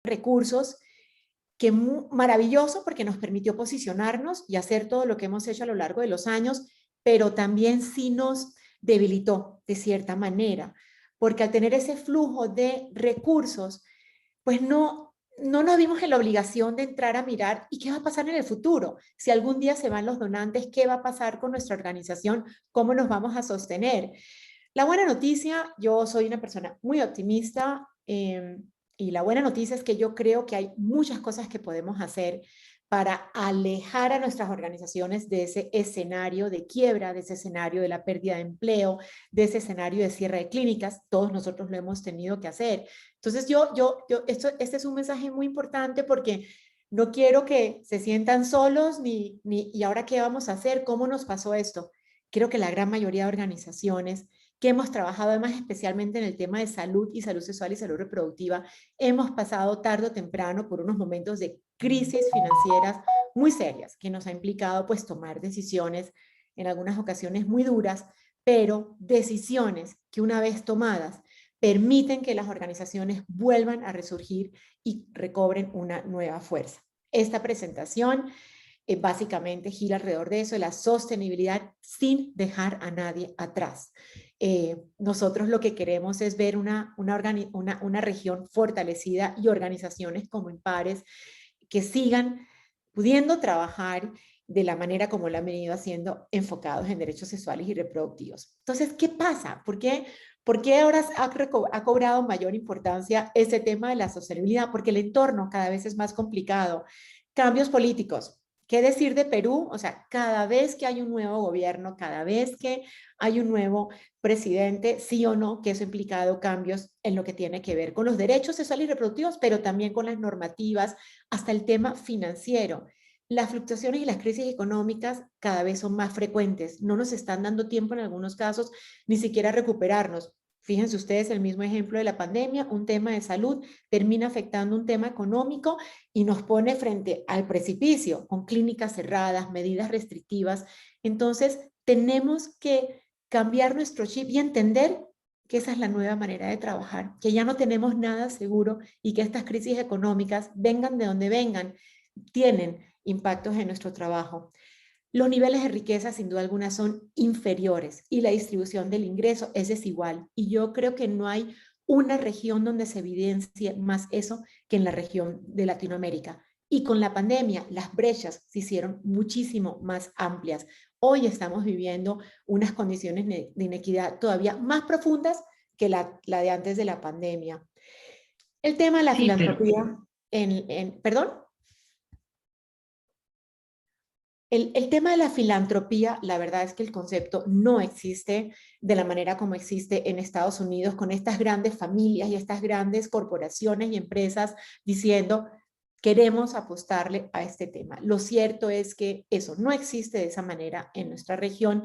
recursos que maravilloso porque nos permitió posicionarnos y hacer todo lo que hemos hecho a lo largo de los años, pero también sí nos debilitó de cierta manera, porque al tener ese flujo de recursos, pues no nos vimos en la obligación de entrar a mirar y qué va a pasar en el futuro. Si algún día se van los donantes, ¿qué va a pasar con nuestra organización? ¿Cómo nos vamos a sostener? La buena noticia, yo soy una persona muy optimista y la buena noticia es que yo creo que hay muchas cosas que podemos hacer para alejar a nuestras organizaciones de ese escenario de quiebra, de ese escenario de la pérdida de empleo, de ese escenario de cierre de clínicas. Todos nosotros lo hemos tenido que hacer. Entonces este es un mensaje muy importante porque no quiero que se sientan solos y ahora qué vamos a hacer, cómo nos pasó esto. Creo que la gran mayoría de organizaciones que hemos trabajado además especialmente en el tema de salud y salud sexual y salud reproductiva, hemos pasado tarde o temprano por unos momentos de crisis financieras muy serias que nos ha implicado pues tomar decisiones en algunas ocasiones muy duras, pero decisiones que una vez tomadas permiten que las organizaciones vuelvan a resurgir y recobren una nueva fuerza. Esta presentación básicamente gira alrededor de eso, de la sostenibilidad sin dejar a nadie atrás. Nosotros lo que queremos es ver una región fortalecida y organizaciones como Impares que sigan pudiendo trabajar de la manera como lo han venido haciendo, enfocados en derechos sexuales y reproductivos. Entonces, ¿qué pasa? ¿Por qué ahora ha cobrado mayor importancia ese tema de la sostenibilidad? Porque el entorno cada vez es más complicado. Cambios políticos. ¿Qué decir de Perú? O sea, cada vez que hay un nuevo gobierno, cada vez que hay un nuevo presidente, sí o no, que eso ha implicado cambios en lo que tiene que ver con los derechos sexuales y reproductivos, pero también con las normativas, hasta el tema financiero. Las fluctuaciones y las crisis económicas cada vez son más frecuentes. No nos están dando tiempo en algunos casos ni siquiera a recuperarnos. Fíjense ustedes el mismo ejemplo de la pandemia, un tema de salud termina afectando un tema económico y nos pone frente al precipicio con clínicas cerradas, medidas restrictivas. Entonces, tenemos que cambiar nuestro chip y entender que esa es la nueva manera de trabajar, que ya no tenemos nada seguro y que estas crisis económicas, vengan de donde vengan, tienen impactos en nuestro trabajo. Los niveles de riqueza, sin duda alguna, son inferiores y la distribución del ingreso es desigual. Y yo creo que no hay una región donde se evidencie más eso que en la región de Latinoamérica. Y con la pandemia, las brechas se hicieron muchísimo más amplias. Hoy estamos viviendo unas condiciones de inequidad todavía más profundas que la de antes de la pandemia. El tema de la Sí, pero filantropía, perdón. El tema de la filantropía, la verdad es que el concepto no existe de la manera como existe en Estados Unidos, con estas grandes familias y estas grandes corporaciones y empresas diciendo, queremos apostarle a este tema. Lo cierto es que eso no existe de esa manera en nuestra región.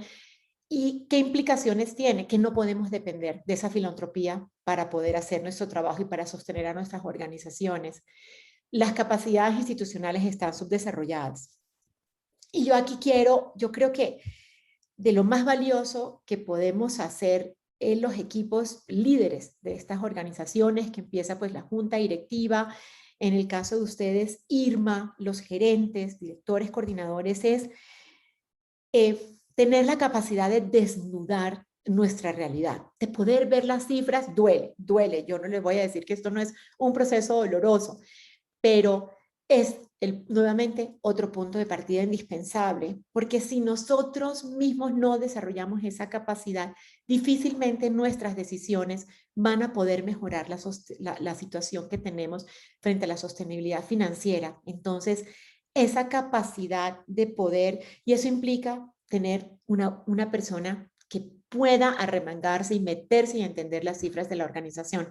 ¿Y qué implicaciones tiene? Que no podemos depender de esa filantropía para poder hacer nuestro trabajo y para sostener a nuestras organizaciones. Las capacidades institucionales están subdesarrolladas. Y yo creo que de lo más valioso que podemos hacer en los equipos líderes de estas organizaciones, que empieza pues la junta directiva, en el caso de ustedes, IRMA, los gerentes, directores, coordinadores, es tener la capacidad de desnudar nuestra realidad, de poder ver las cifras, duele. Yo no les voy a decir que esto no es un proceso doloroso, pero es nuevamente otro punto de partida indispensable, porque si nosotros mismos no desarrollamos esa capacidad, difícilmente nuestras decisiones van a poder mejorar la situación que tenemos frente a la sostenibilidad financiera. Entonces, esa capacidad de poder, y eso implica tener una persona que pueda arremangarse y meterse y entender las cifras de la organización,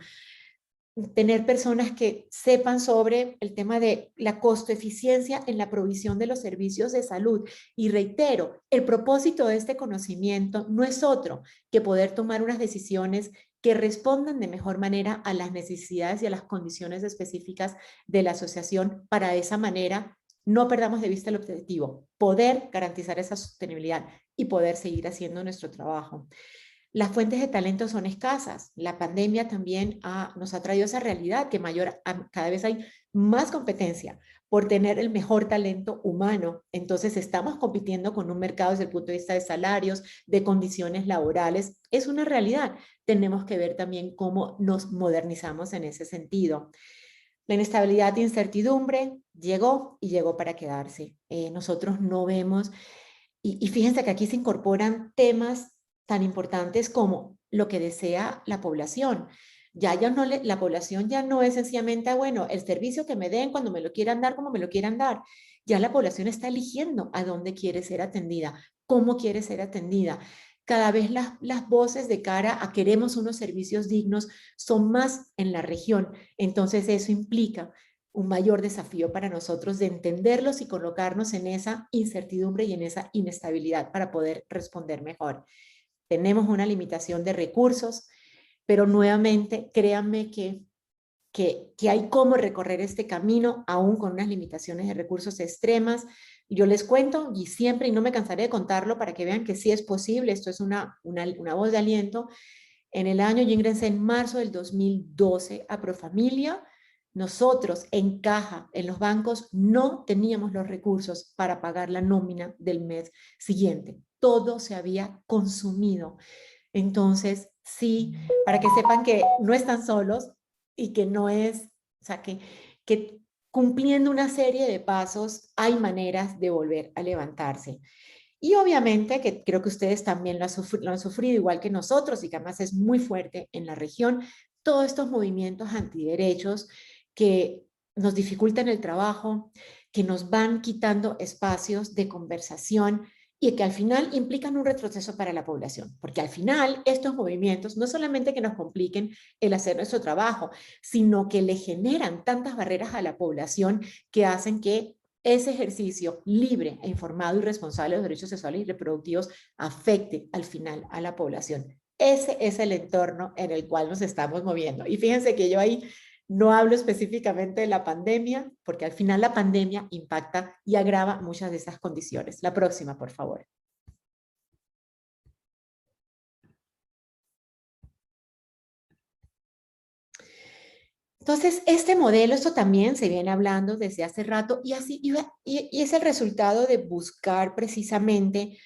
tener personas que sepan sobre el tema de la costo-eficiencia en la provisión de los servicios de salud. Y reitero, el propósito de este conocimiento no es otro que poder tomar unas decisiones que respondan de mejor manera a las necesidades y a las condiciones específicas de la asociación. Para de esa manera no perdamos de vista el objetivo, poder garantizar esa sostenibilidad y poder seguir haciendo nuestro trabajo. Las fuentes de talento son escasas. La pandemia también nos ha traído esa realidad que cada vez hay más competencia por tener el mejor talento humano. Entonces estamos compitiendo con un mercado desde el punto de vista de salarios, de condiciones laborales. Es una realidad. Tenemos que ver también cómo nos modernizamos en ese sentido. La inestabilidad e incertidumbre llegó y llegó para quedarse. Nosotros no vemos, y fíjense que aquí se incorporan temas tan importantes como lo que desea la población. Ya no la población ya no es sencillamente, bueno, el servicio que me den cuando me lo quieran dar, como me lo quieran dar. Ya la población está eligiendo a dónde quiere ser atendida, cómo quiere ser atendida. Cada vez las voces de cara a queremos unos servicios dignos son más en la región. Entonces eso implica un mayor desafío para nosotros de entenderlos y colocarnos en esa incertidumbre y en esa inestabilidad para poder responder mejor. Tenemos una limitación de recursos, pero nuevamente créanme que hay cómo recorrer este camino aún con unas limitaciones de recursos extremas. Yo les cuento y siempre, y no me cansaré de contarlo para que vean que sí es posible, esto es una voz de aliento. En el año, yo ingresé en marzo del 2012 a Profamilia. Nosotros en caja, en los bancos, no teníamos los recursos para pagar la nómina del mes siguiente. Todo se había consumido. Entonces, sí, para que sepan que no están solos y que no es, o sea, que cumpliendo una serie de pasos hay maneras de volver a levantarse. Y obviamente que creo que ustedes también lo han sufrido igual que nosotros y que además es muy fuerte en la región, todos estos movimientos antiderechos que nos dificultan el trabajo, que nos van quitando espacios de conversación y que al final implican un retroceso para la población, porque al final estos movimientos no solamente que nos compliquen el hacer nuestro trabajo, sino que le generan tantas barreras a la población que hacen que ese ejercicio libre e informado y responsable de los derechos sexuales y reproductivos afecte al final a la población. Ese es el entorno en el cual nos estamos moviendo. Y fíjense que yo ahí no hablo específicamente de la pandemia, porque al final la pandemia impacta y agrava muchas de esas condiciones. La próxima, por favor. Entonces, este modelo, esto también se viene hablando desde hace rato y, así, y es el resultado de buscar precisamente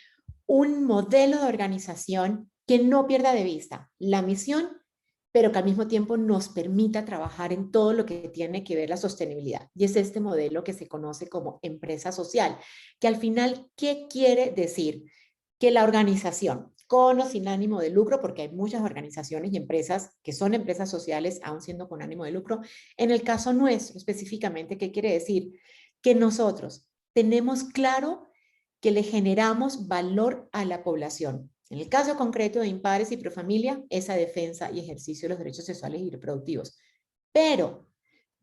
un modelo de organización que no pierda de vista la misión, pero que al mismo tiempo nos permita trabajar en todo lo que tiene que ver la sostenibilidad. Y es este modelo que se conoce como empresa social, que al final, ¿qué quiere decir? Que la organización, con o sin ánimo de lucro, porque hay muchas organizaciones y empresas que son empresas sociales, aún siendo con ánimo de lucro, en el caso nuestro específicamente, ¿qué quiere decir? Que nosotros tenemos claro que le generamos valor a la población. En el caso concreto de Impares y Profamilia, esa defensa y ejercicio de los derechos sexuales y reproductivos. Pero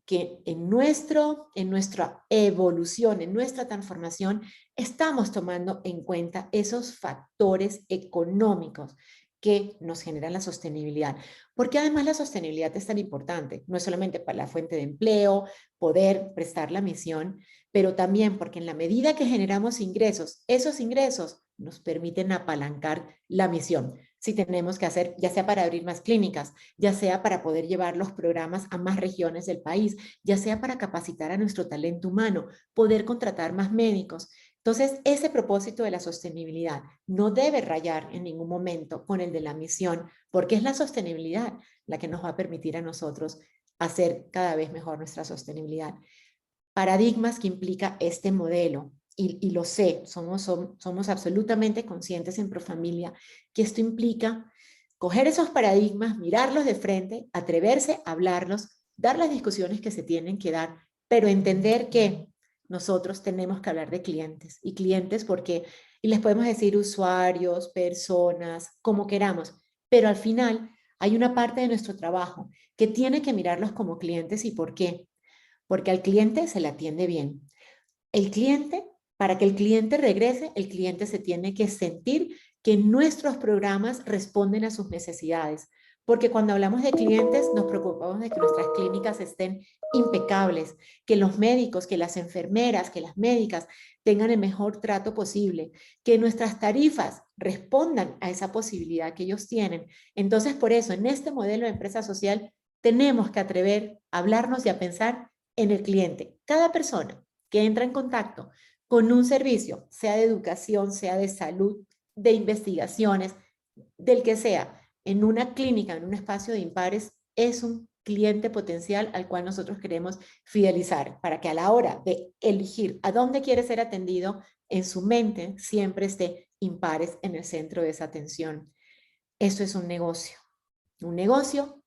que en nuestra evolución, en nuestra transformación, estamos tomando en cuenta esos factores económicos que nos generan la sostenibilidad. Porque además la sostenibilidad es tan importante, no es solamente para la fuente de empleo, poder prestar la misión, pero también porque en la medida que generamos ingresos, esos ingresos nos permiten apalancar la misión. Si tenemos que hacer, ya sea para abrir más clínicas, ya sea para poder llevar los programas a más regiones del país, ya sea para capacitar a nuestro talento humano, poder contratar más médicos. Entonces, ese propósito de la sostenibilidad no debe rayar en ningún momento con el de la misión, porque es la sostenibilidad la que nos va a permitir a nosotros hacer cada vez mejor nuestra sostenibilidad. Paradigmas que implica este modelo, y lo sé, somos absolutamente conscientes en Profamilia que esto implica coger esos paradigmas, mirarlos de frente, atreverse a hablarlos, dar las discusiones que se tienen que dar, pero entender que nosotros tenemos que hablar de clientes y clientes porque, y les podemos decir usuarios, personas, como queramos, pero al final hay una parte de nuestro trabajo que tiene que mirarlos como clientes. ¿Y por qué? Porque al cliente se le atiende bien. El cliente, para que el cliente regrese, el cliente se tiene que sentir que nuestros programas responden a sus necesidades. Porque cuando hablamos de clientes, nos preocupamos de que nuestras clínicas estén impecables, que los médicos, que las enfermeras, que las médicas tengan el mejor trato posible, que nuestras tarifas respondan a esa posibilidad que ellos tienen. Entonces, por eso, en este modelo de empresa social, tenemos que atrever a hablarnos y a pensar en el cliente. Cada persona que entra en contacto con un servicio, sea de educación, sea de salud, de investigaciones, del que sea, en una clínica, en un espacio de impares, es un cliente potencial al cual nosotros queremos fidelizar para que a la hora de elegir a dónde quiere ser atendido, en su mente siempre esté impares en el centro de esa atención. Eso es un negocio. Un negocio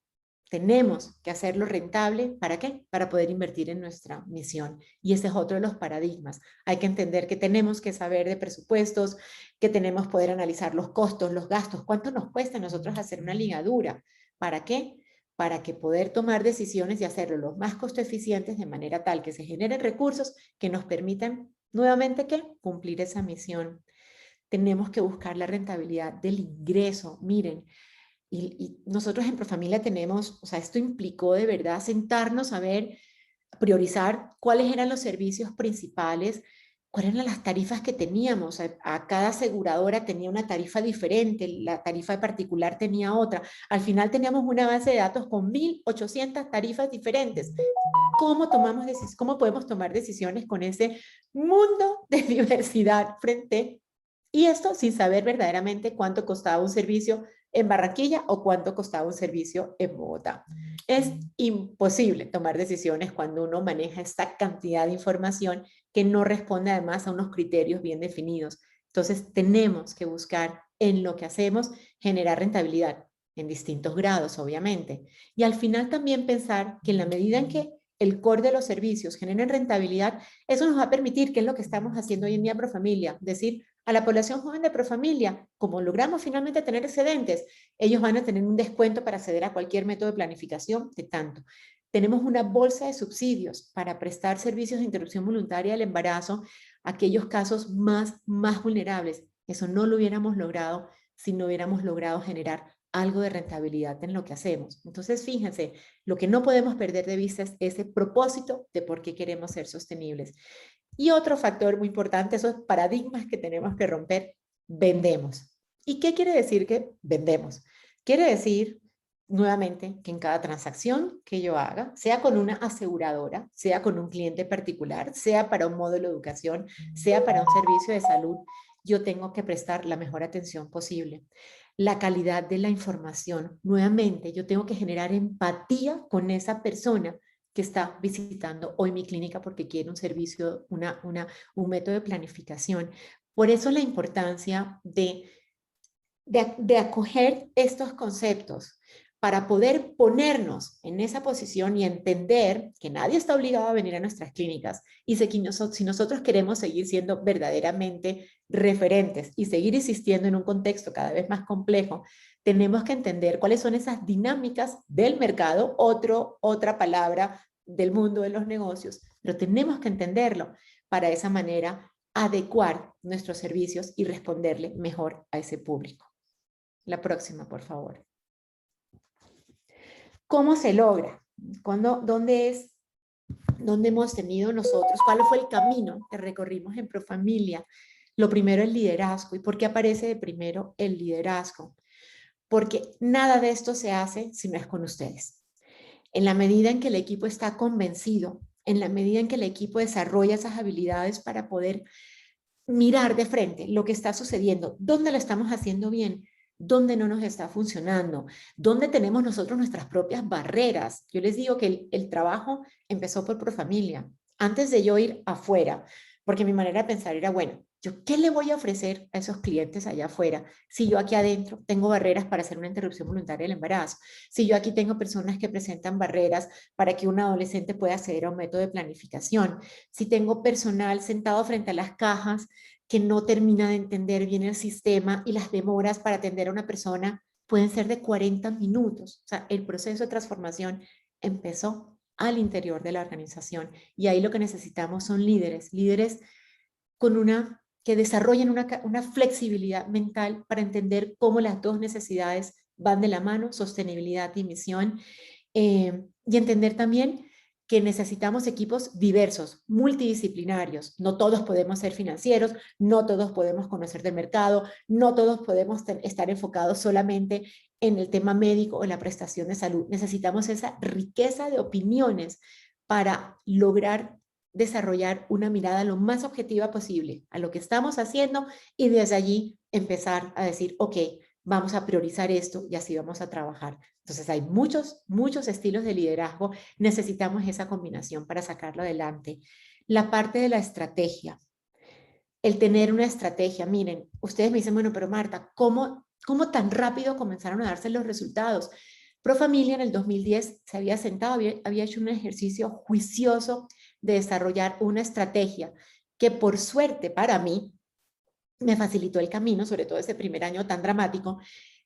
tenemos que hacerlo rentable. ¿Para qué? Para poder invertir en nuestra misión. Y ese es otro de los paradigmas. Hay que entender que tenemos que saber de presupuestos, que tenemos que poder analizar los costos, los gastos, cuánto nos cuesta a nosotros hacer una ligadura. ¿Para qué? Para que poder tomar decisiones y hacerlo lo más costo eficientes de manera tal que se generen recursos que nos permitan nuevamente ¿qué? Cumplir esa misión. Tenemos que buscar la rentabilidad del ingreso. Miren, y nosotros en Profamilia tenemos, o sea, esto implicó de verdad sentarnos a ver, priorizar cuáles eran los servicios principales, cuáles eran las tarifas que teníamos. A cada aseguradora tenía una tarifa diferente, la tarifa particular tenía otra. Al final teníamos una base de datos con 1.800 tarifas diferentes. ¿Cómo podemos tomar decisiones con ese mundo de diversidad frente? Y esto sin saber verdaderamente cuánto costaba un servicio en Barranquilla o cuánto costaba un servicio en Bogotá. Es imposible tomar decisiones cuando uno maneja esta cantidad de información que no responde además a unos criterios bien definidos. Entonces tenemos que buscar en lo que hacemos generar rentabilidad en distintos grados, obviamente. Y al final también pensar que en la medida en que el core de los servicios generen rentabilidad, eso nos va a permitir, que es lo que estamos haciendo hoy en día en Profamilia, decir, a la población joven de Profamilia, como logramos finalmente tener excedentes, ellos van a tener un descuento para acceder a cualquier método de planificación de tanto. Tenemos una bolsa de subsidios para prestar servicios de interrupción voluntaria del embarazo a aquellos casos más vulnerables. Eso no lo hubiéramos logrado si no hubiéramos logrado generar algo de rentabilidad en lo que hacemos. Entonces, fíjense, lo que no podemos perder de vista es ese propósito de por qué queremos ser sostenibles. Y otro factor muy importante, esos paradigmas que tenemos que romper, vendemos. ¿Y qué quiere decir que vendemos? Quiere decir, nuevamente, que en cada transacción que yo haga, sea con una aseguradora, sea con un cliente particular, sea para un módulo de educación, sea para un servicio de salud, yo tengo que prestar la mejor atención posible. La calidad de la información, nuevamente, yo tengo que generar empatía con esa persona que está visitando hoy mi clínica porque quiere un servicio, un método de planificación. Por eso la importancia de acoger estos conceptos para poder ponernos en esa posición y entender que nadie está obligado a venir a nuestras clínicas y si nosotros queremos seguir siendo verdaderamente referentes y seguir existiendo en un contexto cada vez más complejo, tenemos que entender cuáles son esas dinámicas del mercado, otra palabra del mundo de los negocios, pero tenemos que entenderlo para de esa manera adecuar nuestros servicios y responderle mejor a ese público. La próxima, por favor. ¿Cómo se logra? ¿Dónde hemos tenido nosotros? ¿Cuál fue el camino que recorrimos en Profamilia? Lo primero, el liderazgo. ¿Y por qué aparece de primero el liderazgo? Porque nada de esto se hace si no es con ustedes. En la medida en que el equipo está convencido, en la medida en que el equipo desarrolla esas habilidades para poder mirar de frente lo que está sucediendo, dónde lo estamos haciendo bien, dónde no nos está funcionando, dónde tenemos nosotros nuestras propias barreras. Yo les digo que el trabajo empezó por Profamilia, antes de yo ir afuera, porque mi manera de pensar era, bueno, ¿yo qué le voy a ofrecer a esos clientes allá afuera si yo aquí adentro tengo barreras para hacer una interrupción voluntaria del embarazo? Si yo aquí tengo personas que presentan barreras para que un adolescente pueda acceder a un método de planificación, si tengo personal sentado frente a las cajas que no termina de entender bien el sistema y las demoras para atender a una persona pueden ser de 40 minutos. O sea, el proceso de transformación empezó al interior de la organización y ahí lo que necesitamos son líderes que desarrollen una flexibilidad mental para entender cómo las dos necesidades van de la mano, sostenibilidad y misión, y entender también que necesitamos equipos diversos, multidisciplinarios. No todos podemos ser financieros, no todos podemos conocer del mercado, no todos podemos estar enfocados solamente en el tema médico o en la prestación de salud. Necesitamos esa riqueza de opiniones para lograr desarrollar una mirada lo más objetiva posible a lo que estamos haciendo y desde allí empezar a decir, ok, vamos a priorizar esto y así vamos a trabajar. Entonces hay muchos estilos de liderazgo. Necesitamos esa combinación para sacarlo adelante. La parte de la estrategia, el tener una estrategia. Miren, ustedes me dicen, bueno, pero Marta, ¿cómo tan rápido comenzaron a darse los resultados? Profamilia en el 2010 se había sentado, había hecho un ejercicio juicioso de desarrollar una estrategia que por suerte para mí me facilitó el camino, sobre todo ese primer año tan dramático.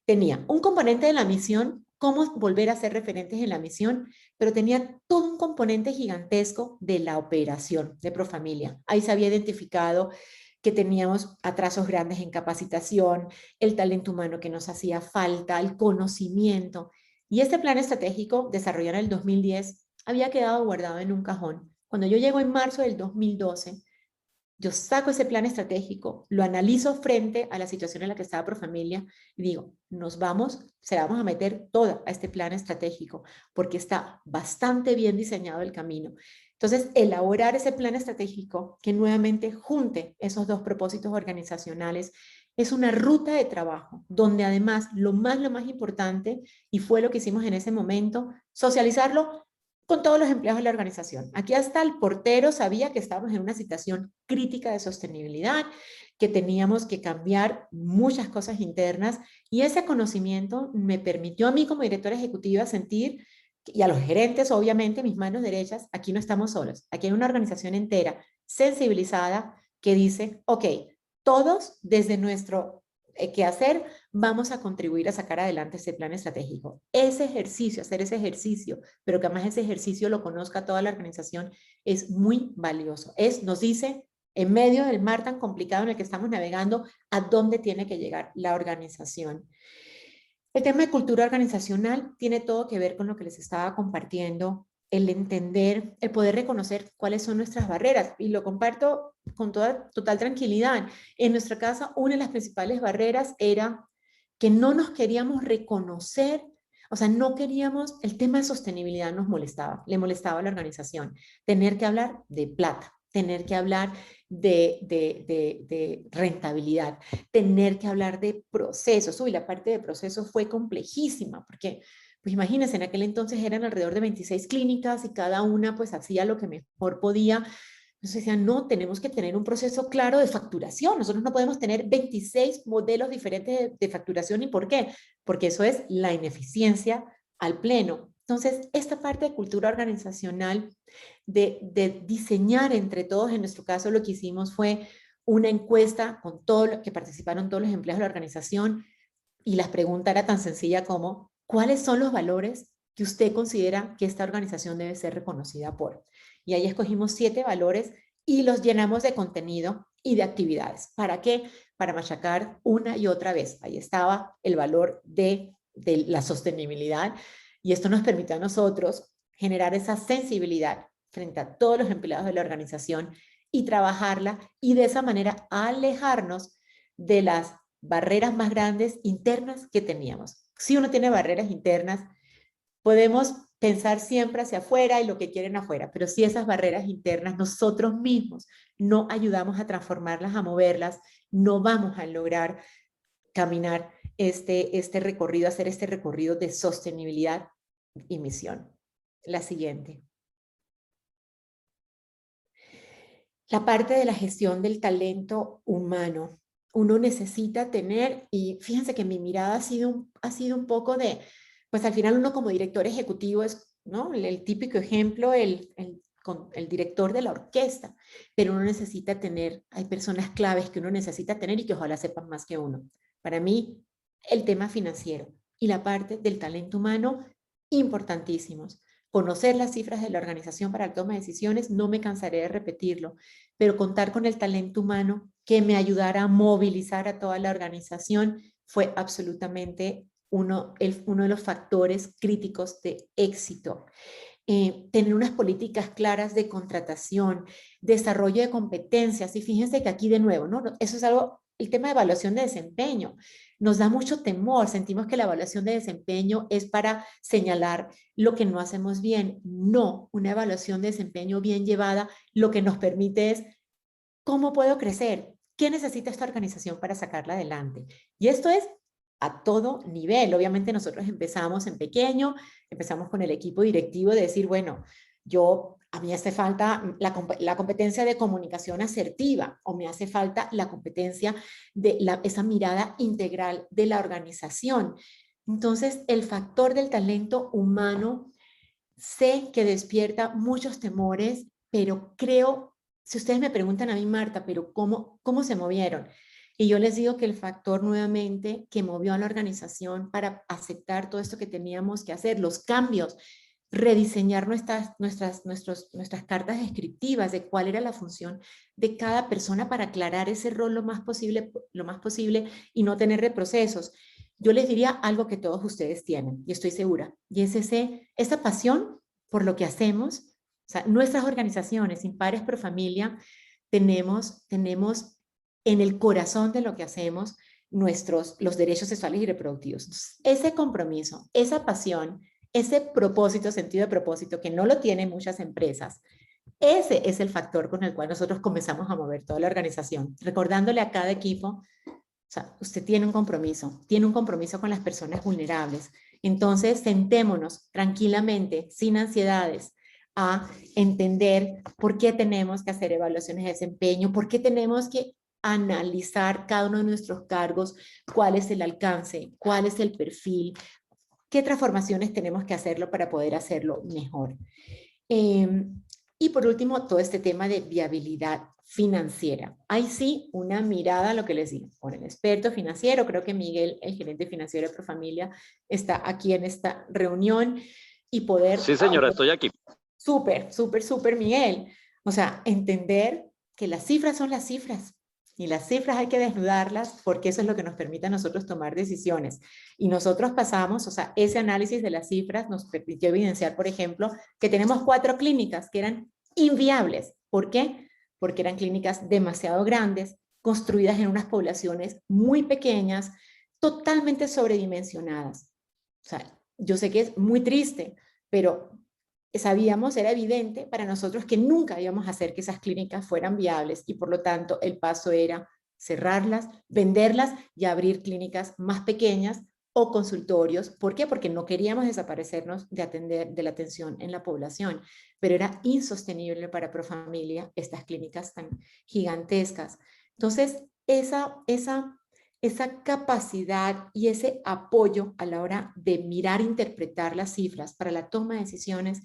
Tenía un componente de la misión, cómo volver a ser referentes en la misión, pero tenía todo un componente gigantesco de la operación de Profamilia. Ahí se había identificado que teníamos atrasos grandes en capacitación, el talento humano que nos hacía falta, el conocimiento. Y este plan estratégico, desarrollado en el 2010, había quedado guardado en un cajón. Cuando yo llego en marzo del 2012, yo saco ese plan estratégico, lo analizo frente a la situación en la que estaba Profamilia y digo, se la vamos a meter toda a este plan estratégico porque está bastante bien diseñado el camino. Entonces, elaborar ese plan estratégico que nuevamente junte esos dos propósitos organizacionales es una ruta de trabajo donde además lo más importante, y fue lo que hicimos en ese momento, socializarlo con todos los empleados de la organización. Aquí hasta el portero sabía que estábamos en una situación crítica de sostenibilidad, que teníamos que cambiar muchas cosas internas y ese conocimiento me permitió a mí como directora ejecutiva sentir, y a los gerentes obviamente, mis manos derechas, aquí no estamos solos, aquí hay una organización entera sensibilizada que dice, ok, todos desde nuestro quehacer vamos a contribuir a sacar adelante ese plan estratégico. Ese ejercicio, hacer ese ejercicio, pero que además ese ejercicio lo conozca toda la organización, es muy valioso. Nos dice, en medio del mar tan complicado en el que estamos navegando, a dónde tiene que llegar la organización. El tema de cultura organizacional tiene todo que ver con lo que les estaba compartiendo, el entender, el poder reconocer cuáles son nuestras barreras. Y lo comparto con toda total tranquilidad. En nuestra casa, una de las principales barreras era que no nos queríamos reconocer, o sea, no queríamos, el tema de sostenibilidad nos molestaba, le molestaba a la organización. Tener que hablar de plata, tener que hablar de rentabilidad, tener que hablar de procesos. Uy, la parte de procesos fue complejísima, porque pues imagínense, en aquel entonces eran alrededor de 26 clínicas y cada una pues hacía lo que mejor podía. Entonces decían, no, tenemos que tener un proceso claro de facturación. Nosotros no podemos tener 26 modelos diferentes de facturación. ¿Y por qué? Porque eso es la ineficiencia al pleno. Entonces, esta parte de cultura organizacional, de diseñar entre todos, en nuestro caso lo que hicimos fue una encuesta con todo que participaron todos los empleados de la organización y la pregunta era tan sencilla como, ¿cuáles son los valores que usted considera que esta organización debe ser reconocida por? Y ahí escogimos 7 valores y los llenamos de contenido y de actividades. ¿Para qué? Para machacar una y otra vez. Ahí estaba el valor de la sostenibilidad y esto nos permitió a nosotros generar esa sensibilidad frente a todos los empleados de la organización y trabajarla y de esa manera alejarnos de las barreras más grandes internas que teníamos. Si uno tiene barreras internas, podemos pensar siempre hacia afuera y lo que quieren afuera, pero si esas barreras internas nosotros mismos no ayudamos a transformarlas, a moverlas, no vamos a lograr caminar este recorrido, hacer este recorrido de sostenibilidad y misión. La siguiente. La parte de la gestión del talento humano. Uno necesita tener, y fíjense que mi mirada ha sido un poco de, pues al final uno como director ejecutivo es, ¿no? El típico ejemplo, el director de la orquesta, pero uno necesita tener, hay personas claves que uno necesita tener y que ojalá sepan más que uno. Para mí, el tema financiero y la parte del talento humano, importantísimos. Conocer las cifras de la organización para la toma de decisiones, no me cansaré de repetirlo, pero contar con el talento humano que me ayudara a movilizar a toda la organización fue absolutamente uno de los factores críticos de éxito. Tener unas políticas claras de contratación, desarrollo de competencias, y fíjense que aquí de nuevo, ¿no? Eso es algo, el tema de evaluación de desempeño. nos da mucho temor, sentimos que la evaluación de desempeño es para señalar lo que no hacemos bien. No, una evaluación de desempeño bien llevada lo que nos permite es, ¿cómo puedo crecer? ¿Qué necesita esta organización para sacarla adelante? Y esto es a todo nivel. Obviamente nosotros empezamos en pequeño, empezamos con el equipo directivo de decir, bueno, a mí hace falta la competencia de comunicación asertiva o me hace falta la competencia de esa mirada integral de la organización. Entonces, el factor del talento humano sé que despierta muchos temores, pero creo, si ustedes me preguntan a mí, Marta, pero ¿cómo se movieron? Y yo les digo que el factor nuevamente que movió a la organización para aceptar todo esto que teníamos que hacer, los cambios, rediseñar nuestras cartas descriptivas de cuál era la función de cada persona para aclarar ese rol lo más posible y no tener reprocesos. Yo les diría algo que todos ustedes tienen, y estoy segura, y es esa pasión por lo que hacemos. O sea, nuestras organizaciones, Impares Pro Familia, tenemos en el corazón de lo que hacemos los derechos sexuales y reproductivos. Entonces, ese compromiso, esa pasión, ese propósito, sentido de propósito, que no lo tienen muchas empresas, ese es el factor con el cual nosotros comenzamos a mover toda la organización, recordándole a cada equipo, o sea, usted tiene un compromiso con las personas vulnerables. Entonces, sentémonos tranquilamente, sin ansiedades, a entender por qué tenemos que hacer evaluaciones de desempeño, por qué tenemos que analizar cada uno de nuestros cargos, cuál es el alcance, cuál es el perfil, qué transformaciones tenemos que hacerlo para poder hacerlo mejor. Y por último, todo este tema de viabilidad financiera. Ahí sí, una mirada a lo que les digo, con el experto financiero, creo que Miguel, el gerente financiero de Profamilia, está aquí en esta reunión y poder... Sí, señora, estoy aquí. Súper, Miguel. O sea, entender que las cifras son las cifras y las cifras hay que desnudarlas porque eso es lo que nos permite a nosotros tomar decisiones. Y nosotros pasamos, o sea, ese análisis de las cifras nos permitió evidenciar, por ejemplo, que tenemos 4 clínicas que eran inviables. ¿Por qué? Porque eran clínicas demasiado grandes, construidas en unas poblaciones muy pequeñas, totalmente sobredimensionadas. O sea, yo sé que es muy triste, pero sabíamos, era evidente para nosotros que nunca íbamos a hacer que esas clínicas fueran viables y por lo tanto el paso era cerrarlas, venderlas y abrir clínicas más pequeñas o consultorios. ¿Por qué? Porque no queríamos desaparecernos de la atención en la población, pero era insostenible para Profamilia estas clínicas tan gigantescas. Entonces, esa capacidad y ese apoyo a la hora de mirar e interpretar las cifras para la toma de decisiones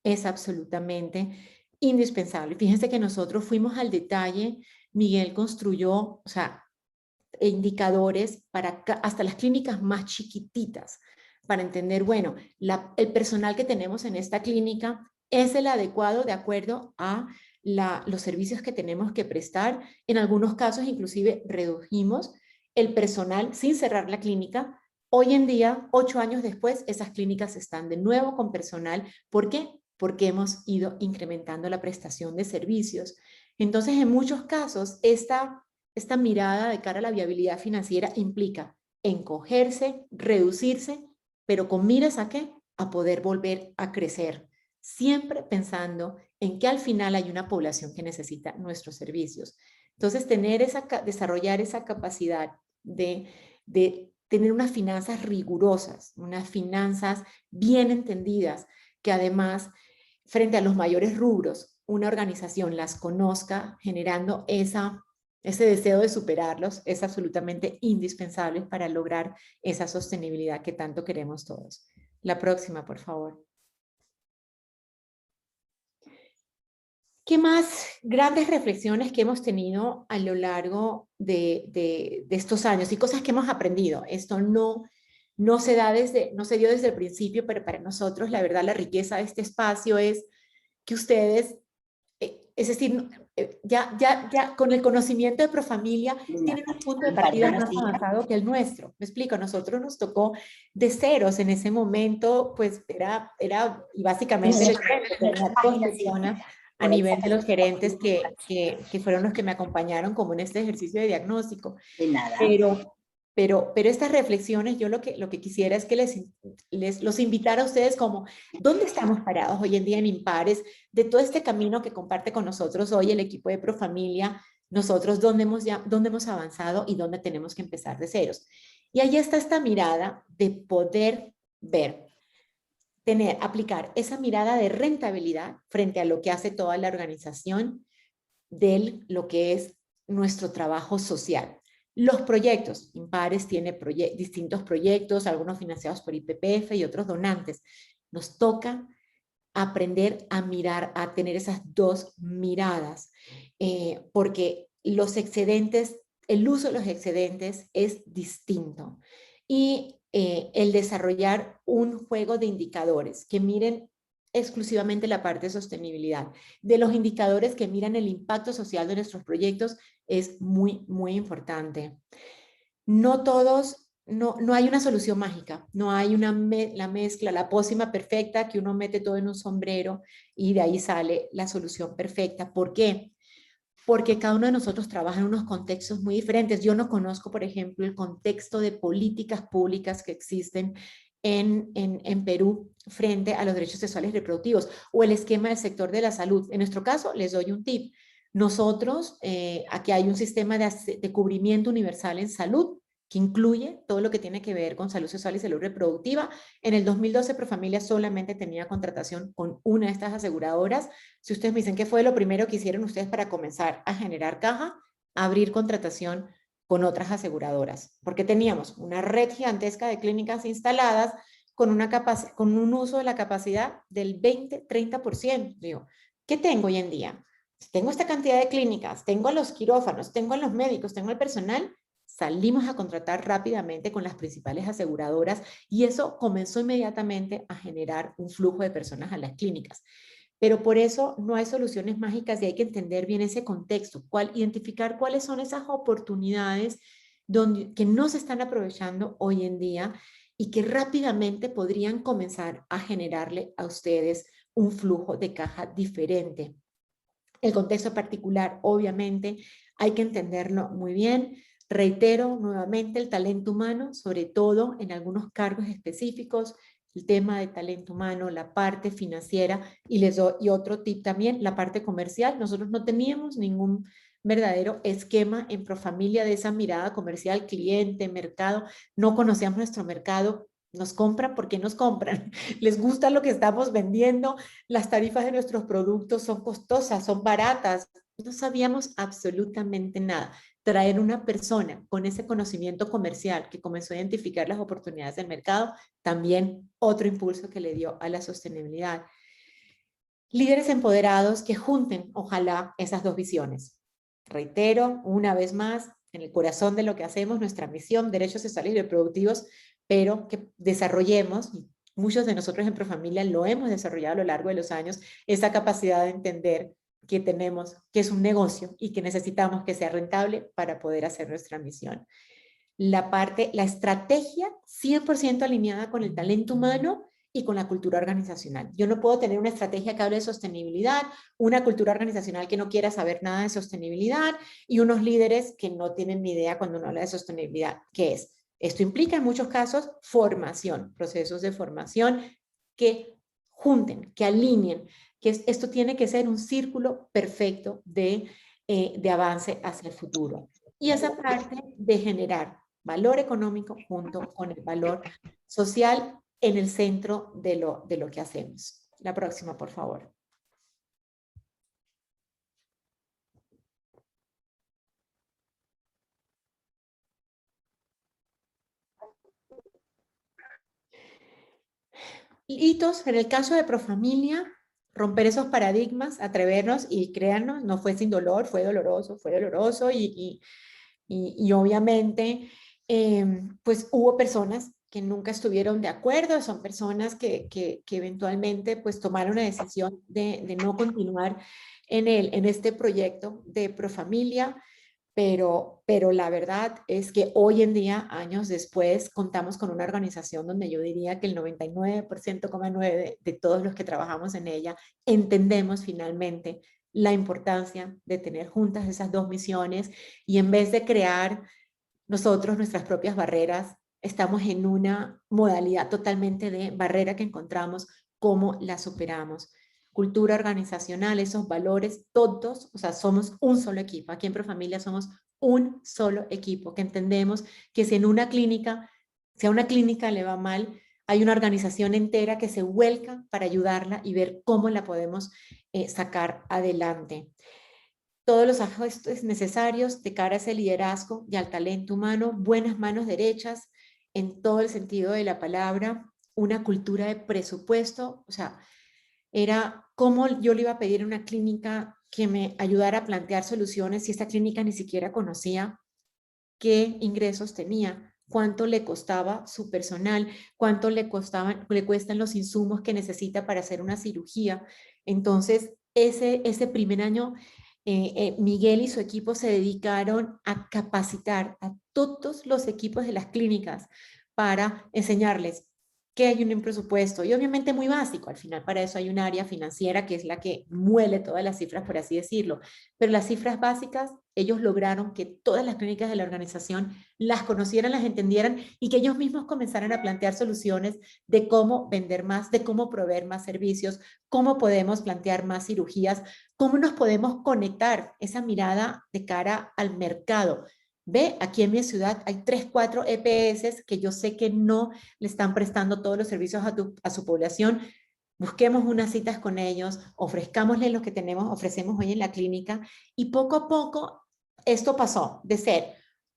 es absolutamente indispensable. Fíjense que nosotros fuimos al detalle, Miguel construyó, o sea, indicadores para hasta las clínicas más chiquititas, para entender, bueno, el personal que tenemos en esta clínica es el adecuado de acuerdo a los servicios que tenemos que prestar. En algunos casos, inclusive, redujimos el personal sin cerrar la clínica. Hoy en día, 8 años después, esas clínicas están de nuevo con personal. ¿Por qué? Porque hemos ido incrementando la prestación de servicios. Entonces, en muchos casos, esta mirada de cara a la viabilidad financiera implica encogerse, reducirse, pero con miras a qué? A poder volver a crecer, siempre pensando en que al final hay una población que necesita nuestros servicios. Entonces, desarrollar esa capacidad de tener unas finanzas rigurosas, unas finanzas bien entendidas, que además, frente a los mayores rubros, una organización las conozca, generando ese deseo de superarlos, es absolutamente indispensable para lograr esa sostenibilidad que tanto queremos todos. La próxima, por favor. ¿Qué más grandes reflexiones que hemos tenido a lo largo de estos años y cosas que hemos aprendido? Esto no se dio desde el principio, pero para nosotros la verdad la riqueza de este espacio es que ustedes, es decir, ya con el conocimiento de Profamilia tienen un punto de partida más avanzado que el nuestro. Me explico, nosotros nos tocó de ceros en ese momento, pues era y básicamente dos personas a nivel de los gerentes que fueron los que me acompañaron como en este ejercicio de diagnóstico. De nada. Pero pero estas reflexiones, yo lo que quisiera es que los invitara a ustedes como, ¿dónde estamos parados hoy en día en Impares? De todo este camino que comparte con nosotros hoy el equipo de Profamilia, nosotros dónde hemos avanzado y dónde tenemos que empezar de ceros. Y ahí está esta mirada de poder ver, aplicar esa mirada de rentabilidad frente a lo que hace toda la organización de lo que es nuestro trabajo social. Los proyectos, Impares tiene distintos proyectos, algunos financiados por IPPF y otros donantes. Nos toca aprender a mirar, a tener esas dos miradas, porque los excedentes, el uso de los excedentes es distinto. Y el desarrollar un juego de indicadores que miren exclusivamente la parte de sostenibilidad. De los indicadores que miran el impacto social de nuestros proyectos es muy, muy importante. No todos, no hay una solución mágica, no hay la mezcla, la pócima perfecta que uno mete todo en un sombrero y de ahí sale la solución perfecta. ¿Por qué? Porque cada uno de nosotros trabaja en unos contextos muy diferentes. Yo no conozco, por ejemplo, el contexto de políticas públicas que existen en Perú frente a los derechos sexuales y reproductivos o el esquema del sector de la salud. En nuestro caso, les doy un tip. Nosotros, aquí hay un sistema de cubrimiento universal en salud que incluye todo lo que tiene que ver con salud sexual y salud reproductiva. En el 2012, Profamilia solamente tenía contratación con una de estas aseguradoras. Si ustedes me dicen qué fue lo primero que hicieron ustedes para comenzar a generar caja, abrir contratación con otras aseguradoras, porque teníamos una red gigantesca de clínicas instaladas con un uso de la capacidad del 20-30%. Digo, ¿qué tengo hoy en día? Tengo esta cantidad de clínicas, tengo los quirófanos, tengo los médicos, tengo el personal. Salimos a contratar rápidamente con las principales aseguradoras y eso comenzó inmediatamente a generar un flujo de personas a las clínicas. Pero por eso no hay soluciones mágicas y hay que entender bien ese contexto, identificar cuáles son esas oportunidades que no se están aprovechando hoy en día y que rápidamente podrían comenzar a generarle a ustedes un flujo de caja diferente. El contexto particular, obviamente, hay que entenderlo muy bien. Reitero nuevamente el talento humano, sobre todo en algunos cargos específicos, el tema de talento humano, la parte financiera y les doy otro tip también, la parte comercial. Nosotros no teníamos ningún verdadero esquema en Profamilia de esa mirada comercial, cliente, mercado. No conocíamos nuestro mercado. Nos compran porque nos compran. Les gusta lo que estamos vendiendo. Las tarifas de nuestros productos son costosas, son baratas. No sabíamos absolutamente nada. Traer una persona con ese conocimiento comercial que comenzó a identificar las oportunidades del mercado, también otro impulso que le dio a la sostenibilidad. Líderes empoderados que junten, ojalá, esas dos visiones. Reitero, una vez más, en el corazón de lo que hacemos, nuestra misión, derechos sexuales y reproductivos, pero que desarrollemos, muchos de nosotros en Profamilia lo hemos desarrollado a lo largo de los años, esa capacidad de entender que tenemos, que es un negocio y que necesitamos que sea rentable para poder hacer nuestra misión. La estrategia 100% alineada con el talento humano y con la cultura organizacional. Yo no puedo tener una estrategia que hable de sostenibilidad, una cultura organizacional que no quiera saber nada de sostenibilidad y unos líderes que no tienen ni idea cuando uno habla de sostenibilidad. ¿Qué es? Esto implica en muchos casos formación, procesos de formación que junten, que alineen, esto tiene que ser un círculo perfecto de avance hacia el futuro. Y esa parte de generar valor económico junto con el valor social en el centro de lo que hacemos. La próxima, por favor. Hitos, en el caso de Profamilia, romper esos paradigmas, atrevernos y créanos, no fue sin dolor, fue doloroso y obviamente pues hubo personas que nunca estuvieron de acuerdo, son personas que eventualmente pues tomaron la decisión de no continuar en este proyecto de Profamilia, pero la verdad es que hoy en día, años después, contamos con una organización donde yo diría que el 99,9% de todos los que trabajamos en ella entendemos finalmente la importancia de tener juntas esas dos misiones y en vez de crear nosotros, nuestras propias barreras, estamos en una modalidad totalmente de barrera que encontramos, cómo la superamos. Cultura organizacional, esos valores, todos, o sea, somos un solo equipo. Aquí en Profamilia somos un solo equipo, que entendemos que si en una clínica, si a una clínica le va mal, hay una organización entera que se vuelca para ayudarla y ver cómo la podemos sacar adelante. Todos los ajustes necesarios de cara a ese liderazgo y al talento humano, buenas manos derechas en todo el sentido de la palabra, una cultura de presupuesto, o sea, era cómo yo le iba a pedir a una clínica que me ayudara a plantear soluciones si esta clínica ni siquiera conocía qué ingresos tenía, cuánto le costaba su personal, cuánto le cuestan los insumos que necesita para hacer una cirugía. Entonces, ese primer año, Miguel y su equipo se dedicaron a capacitar a todos los equipos de las clínicas para enseñarles que hay un presupuesto y obviamente muy básico. Al final para eso hay un área financiera que es la que muele todas las cifras, por así decirlo. Pero las cifras básicas, ellos lograron que todas las clínicas de la organización las conocieran, las entendieran y que ellos mismos comenzaran a plantear soluciones de cómo vender más, de cómo proveer más servicios, cómo podemos plantear más cirugías, cómo nos podemos conectar esa mirada de cara al mercado. Ve, aquí en mi ciudad hay 3, 4 EPS que yo sé que no le están prestando todos los servicios a su población. Busquemos unas citas con ellos, ofrezcámosle lo que tenemos, ofrecemos hoy en la clínica y poco a poco esto pasó de ser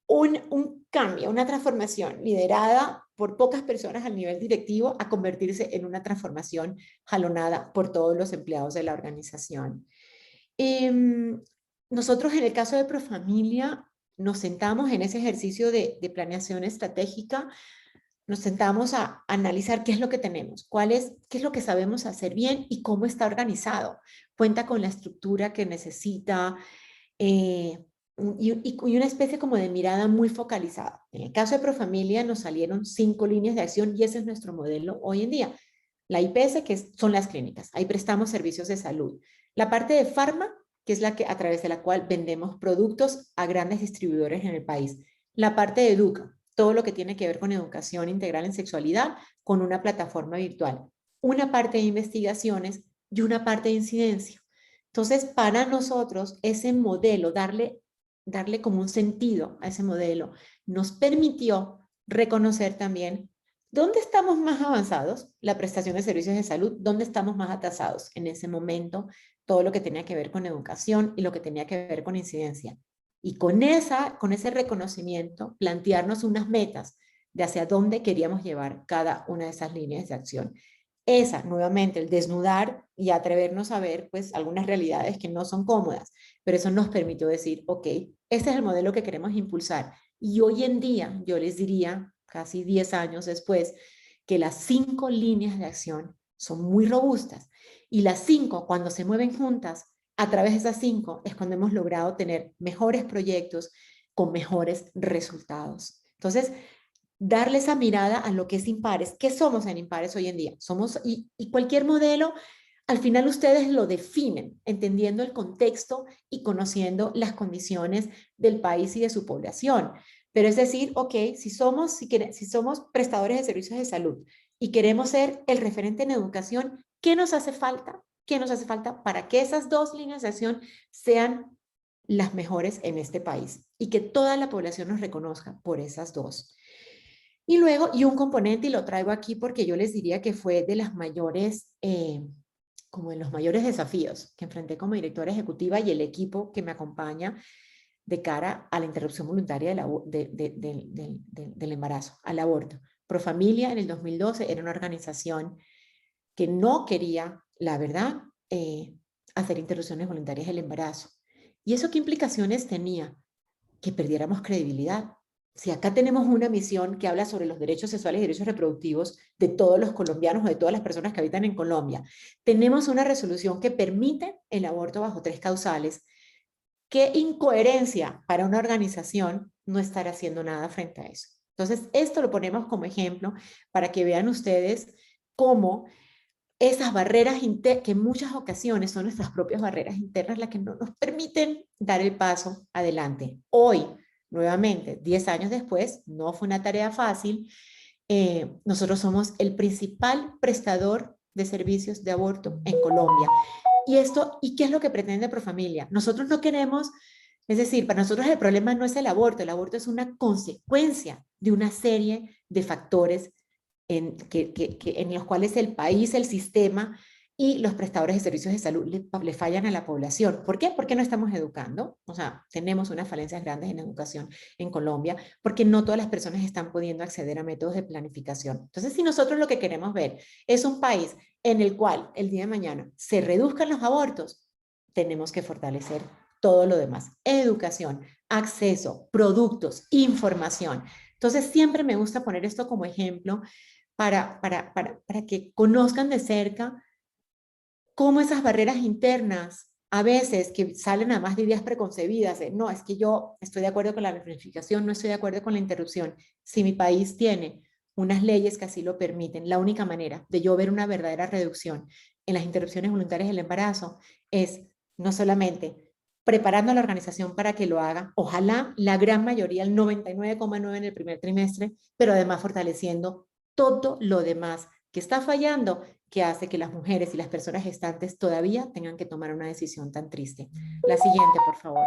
un cambio, una transformación liderada por pocas personas al nivel directivo a convertirse en una transformación jalonada por todos los empleados de la organización. Eh, Nosotros en el caso de Profamilia nos sentamos en ese ejercicio de planeación estratégica, nos sentamos a analizar qué es lo que tenemos, qué es lo que sabemos hacer bien y cómo está organizado. Cuenta con la estructura que necesita y una especie como de mirada muy focalizada. En el caso de Profamilia nos salieron 5 líneas de acción y ese es nuestro modelo hoy en día. La IPS, son las clínicas, ahí prestamos servicios de salud. La parte de farma, que es la que a través de la cual vendemos productos a grandes distribuidores en el país. La parte de Educa, todo lo que tiene que ver con educación integral en sexualidad, con una plataforma virtual. Una parte de investigaciones y una parte de incidencia. Entonces, para nosotros, ese modelo, darle como un sentido a ese modelo, nos permitió reconocer también dónde estamos más avanzados, la prestación de servicios de salud, dónde estamos más atrasados en ese momento, todo lo que tenía que ver con educación y lo que tenía que ver con incidencia. Y con ese reconocimiento, plantearnos unas metas de hacia dónde queríamos llevar cada una de esas líneas de acción. Esa, nuevamente, el desnudar y atrevernos a ver, pues, algunas realidades que no son cómodas, pero eso nos permitió decir, ok, este es el modelo que queremos impulsar. Y hoy en día, yo les diría, casi 10 años después, que las 5 líneas de acción son muy robustas. Y las 5, cuando se mueven juntas, a través de esas 5, es cuando hemos logrado tener mejores proyectos con mejores resultados. Entonces, darle esa mirada a lo que es Impares. ¿Qué somos en Impares hoy en día? Y cualquier modelo, al final ustedes lo definen, entendiendo el contexto y conociendo las condiciones del país y de su población. Pero es decir, ok, si somos prestadores de servicios de salud y queremos ser el referente en educación, ¿qué nos hace falta? ¿Qué nos hace falta para que esas 2 líneas de acción sean las mejores en este país y que toda la población nos reconozca por esas 2? Y luego, y un componente, y lo traigo aquí porque yo les diría que fue de las mayores, como de los mayores desafíos que enfrenté como directora ejecutiva y el equipo que me acompaña de cara a la interrupción voluntaria del embarazo, al aborto. Profamilia en el 2012 era una organización que no quería, la verdad, hacer interrupciones voluntarias del embarazo. ¿Y eso qué implicaciones tenía? Que perdiéramos credibilidad. Si acá tenemos una misión que habla sobre los derechos sexuales y derechos reproductivos de todos los colombianos o de todas las personas que habitan en Colombia, tenemos una resolución que permite el aborto bajo 3 causales. Qué incoherencia para una organización no estar haciendo nada frente a eso. Entonces, esto lo ponemos como ejemplo para que vean ustedes cómo esas barreras que en muchas ocasiones son nuestras propias barreras internas las que no nos permiten dar el paso adelante. Hoy, nuevamente, 10 años después, no fue una tarea fácil. Nosotros somos el principal prestador de servicios de aborto en Colombia. ¿Y qué es lo que pretende Profamilia? Nosotros no queremos, es decir, para nosotros el problema no es el aborto es una consecuencia de una serie de factores en los cuales el país, el sistema y los prestadores de servicios de salud le fallan a la población. ¿Por qué? Porque no estamos educando. O sea, tenemos unas falencias grandes en educación en Colombia, porque no todas las personas están pudiendo acceder a métodos de planificación. Entonces, si nosotros lo que queremos ver es un país en el cual el día de mañana se reduzcan los abortos, tenemos que fortalecer todo lo demás. Educación, acceso, productos, información. Entonces, siempre me gusta poner esto como ejemplo para que conozcan de cerca cómo esas barreras internas, a veces que salen a más de ideas preconcebidas, de, no, es que yo estoy de acuerdo con la planificación, no estoy de acuerdo con la interrupción. Si mi país tiene unas leyes que así lo permiten, la única manera de yo ver una verdadera reducción en las interrupciones voluntarias del embarazo es no solamente preparando a la organización para que lo haga, ojalá la gran mayoría, el 99,9 en el primer trimestre, pero además fortaleciendo todo lo demás que está fallando, que hace que las mujeres y las personas gestantes todavía tengan que tomar una decisión tan triste. La siguiente, por favor.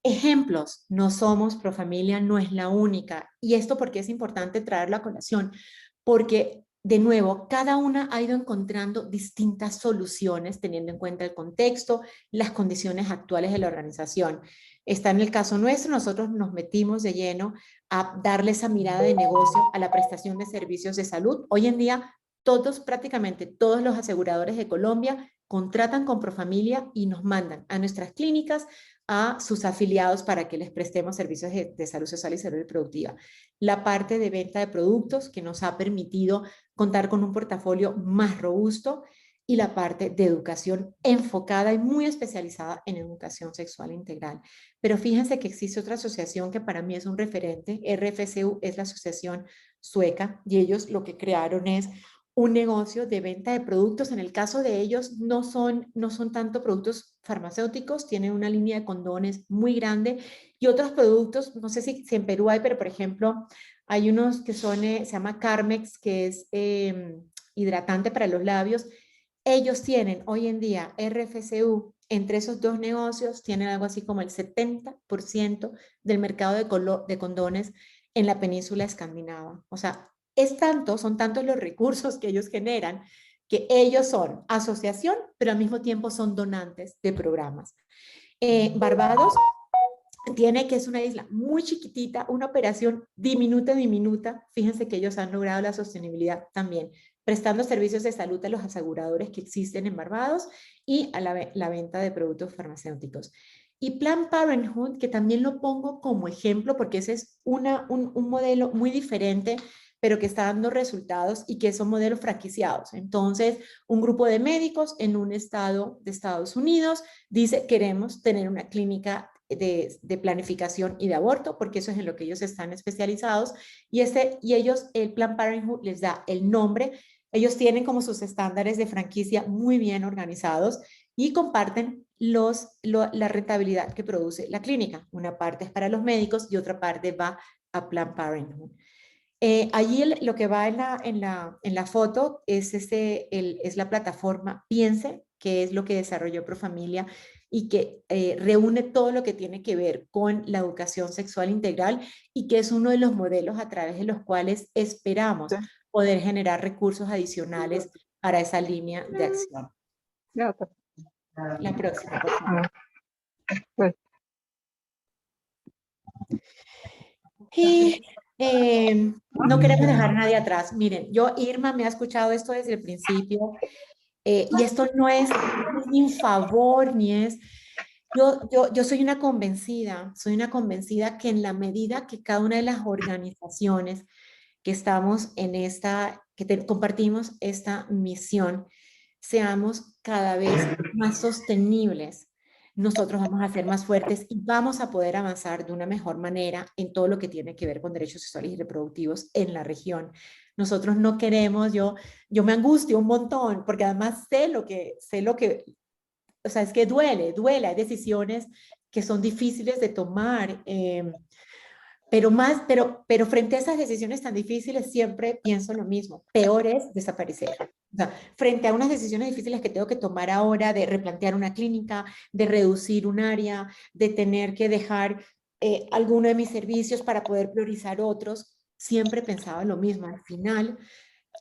Ejemplos, no somos Profamilia, no es la única. Y esto porque es importante traerlo a colación, porque de nuevo, cada una ha ido encontrando distintas soluciones teniendo en cuenta el contexto, las condiciones actuales de la organización. Está en el caso nuestro, nosotros nos metimos de lleno a darle esa mirada de negocio a la prestación de servicios de salud. Hoy en día, prácticamente todos los aseguradores de Colombia contratan con Profamilia y nos mandan a nuestras clínicas a sus afiliados para que les prestemos servicios de salud sexual y salud reproductiva. La parte de venta de productos que nos ha permitido contar con un portafolio más robusto y la parte de educación enfocada y muy especializada en educación sexual integral. Pero fíjense que existe otra asociación que para mí es un referente. RFCU es la asociación sueca y ellos lo que crearon es un negocio de venta de productos. En el caso de ellos no son tanto productos farmacéuticos, tienen una línea de condones muy grande y otros productos, no sé si en Perú hay, pero por ejemplo hay unos que son, se llama Carmex, que es hidratante para los labios. Ellos tienen hoy en día RFCU, entre esos dos negocios, tienen algo así como el 70% del mercado de condones en la península escandinava. O sea, son tantos los recursos que ellos generan, que ellos son asociación, pero al mismo tiempo son donantes de programas. Barbados tiene, que es una isla muy chiquitita, una operación diminuta. Fíjense que ellos han logrado la sostenibilidad también, prestando servicios de salud a los aseguradores que existen en Barbados y a la venta de productos farmacéuticos. Y Planned Parenthood, que también lo pongo como ejemplo porque ese es un modelo muy diferente, pero que está dando resultados y que son modelos franquiciados. Entonces, un grupo de médicos en un estado de Estados Unidos dice, queremos tener una clínica de planificación y de aborto, porque eso es en lo que ellos están especializados, y ellos, el Planned Parenthood les da el nombre. Ellos tienen como sus estándares de franquicia muy bien organizados y comparten la rentabilidad que produce la clínica. Una parte es para los médicos y otra parte va a Planned Parenthood. Allí lo que va en la foto es la plataforma Piense, que es lo que desarrolló Profamilia y que reúne todo lo que tiene que ver con la educación sexual integral y que es uno de los modelos a través de los cuales esperamos poder generar recursos adicionales para esa línea de acción. La próxima, por favor. Y no queremos dejar a nadie atrás. Miren, Irma me ha escuchado esto desde el principio y esto no es ni un favor, ni es... Yo soy una convencida que en la medida que cada una de las organizaciones que estamos en compartimos esta misión, seamos cada vez más sostenibles, nosotros vamos a ser más fuertes y vamos a poder avanzar de una mejor manera en todo lo que tiene que ver con derechos sexuales y reproductivos en la región. Nosotros no queremos, yo me angustio un montón, porque además sé lo que, o sea, es que duele, hay decisiones que son difíciles de tomar. Pero frente a esas decisiones tan difíciles siempre pienso lo mismo, peor es desaparecer. O sea, frente a unas decisiones difíciles que tengo que tomar ahora de replantear una clínica, de reducir un área, de tener que dejar alguno de mis servicios para poder priorizar otros, siempre pensaba lo mismo. Al final,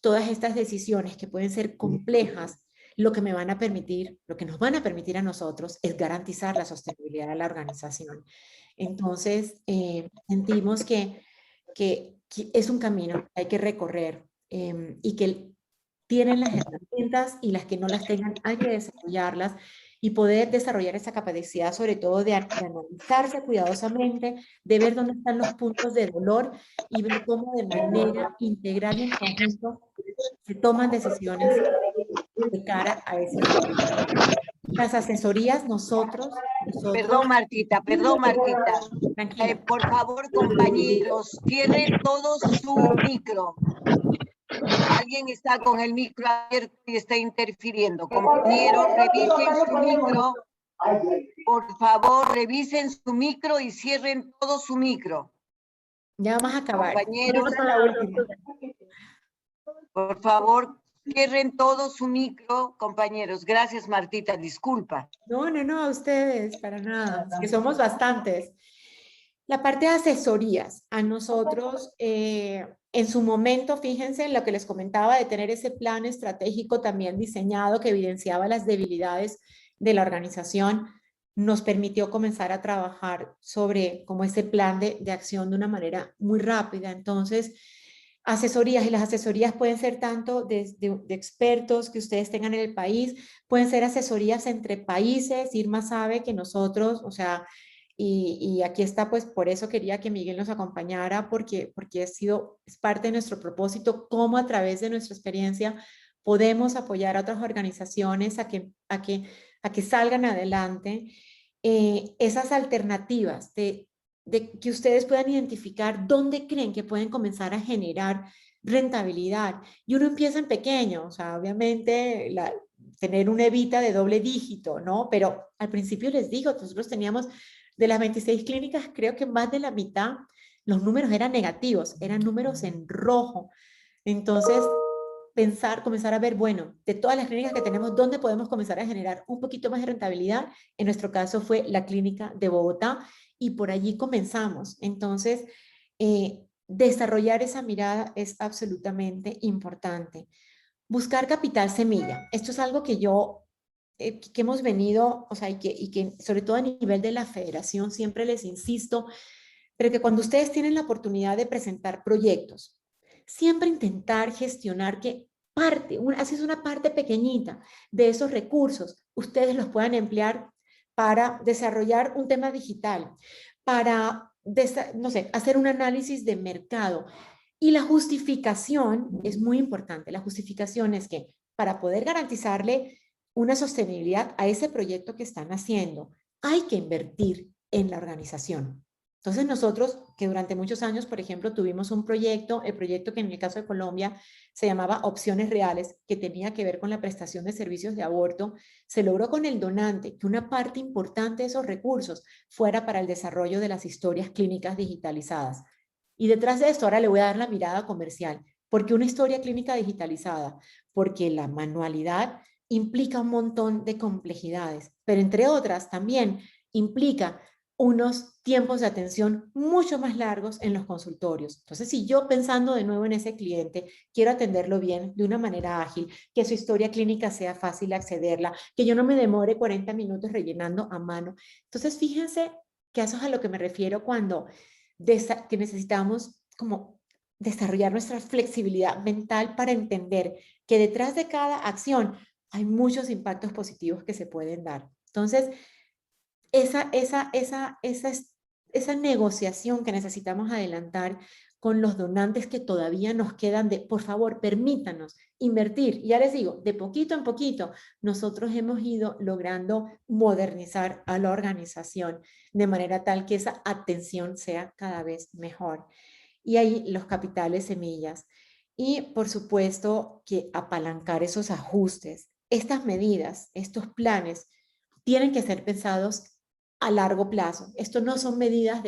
todas estas decisiones que pueden ser complejas, lo que me van a permitir, lo que nos van a permitir a nosotros es garantizar la sostenibilidad de la organización. Entonces, sentimos que es un camino que hay que recorrer y que tienen las herramientas y las que no las tengan hay que desarrollarlas y poder desarrollar esa capacidad, sobre todo de analizarse cuidadosamente, de ver dónde están los puntos de dolor y ver cómo de manera integral y en conjunto se toman decisiones de cara a ese futuro. Las asesorías, nosotros, Perdón, Martita. tranquila. Por favor, compañeros, cierren todos su micro. Alguien está con el micro abierto y está interfiriendo. Compañeros, revisen su micro. Por favor, revisen su micro y cierren todo su micro. Ya vamos a acabar. Compañeros, Vamos con la última. por favor, cierren todo su micro, compañeros. Gracias, Martita, disculpa. No, a ustedes, para nada, es que somos bastantes. La parte de asesorías, a nosotros, en su momento, fíjense en lo que les comentaba de tener ese plan estratégico también diseñado que evidenciaba las debilidades de la organización, nos permitió comenzar a trabajar sobre como ese plan de acción de una manera muy rápida. Entonces, asesorías, y las asesorías pueden ser tanto de expertos que ustedes tengan en el país, pueden ser asesorías entre países. Irma sabe que nosotros, o sea, y aquí está, pues por eso quería que Miguel nos acompañara, porque es parte de nuestro propósito, cómo a través de nuestra experiencia podemos apoyar a otras organizaciones a que salgan adelante. Esas alternativas de que ustedes puedan identificar dónde creen que pueden comenzar a generar rentabilidad. Y uno empieza en pequeño, o sea, obviamente tener una evita de doble dígito, ¿no? Pero al principio les digo, nosotros teníamos de las 26 clínicas, creo que más de la mitad, los números eran negativos, eran números en rojo. Entonces, comenzar a ver, bueno, de todas las clínicas que tenemos, ¿dónde podemos comenzar a generar un poquito más de rentabilidad? En nuestro caso fue la clínica de Bogotá y por allí comenzamos. Entonces, desarrollar esa mirada es absolutamente importante. Buscar capital semilla. Esto es algo que hemos venido, o sea, y que sobre todo a nivel de la federación siempre les insisto, pero que cuando ustedes tienen la oportunidad de presentar proyectos, siempre intentar gestionar que así es una parte pequeñita de esos recursos, ustedes los puedan emplear para desarrollar un tema digital, para, no sé, hacer un análisis de mercado. Y la justificación es muy importante. La justificación es que para poder garantizarle una sostenibilidad a ese proyecto que están haciendo, hay que invertir en la organización. Entonces nosotros, que durante muchos años, por ejemplo, tuvimos un proyecto, el proyecto que en el caso de Colombia se llamaba Opciones Reales, que tenía que ver con la prestación de servicios de aborto, se logró con el donante que una parte importante de esos recursos fuera para el desarrollo de las historias clínicas digitalizadas. Y detrás de esto ahora le voy a dar la mirada comercial, porque una historia clínica digitalizada, porque la manualidad implica un montón de complejidades, pero entre otras también implica unos tiempos de atención mucho más largos en los consultorios. Entonces, si yo pensando de nuevo en ese cliente, quiero atenderlo bien, de una manera ágil, que su historia clínica sea fácil accederla, que yo no me demore 40 minutos rellenando a mano. Entonces, fíjense que eso es a lo que me refiero cuando que necesitamos como desarrollar nuestra flexibilidad mental para entender que detrás de cada acción hay muchos impactos positivos que se pueden dar. Entonces, esa negociación que necesitamos adelantar con los donantes que todavía nos quedan de, por favor, permítanos invertir. Y ya les digo, de poquito en poquito, nosotros hemos ido logrando modernizar a la organización de manera tal que esa atención sea cada vez mejor. Y ahí los capitales semillas. Y por supuesto que apalancar esos ajustes, estas medidas, estos planes, tienen que ser pensados a largo plazo. Esto no son medidas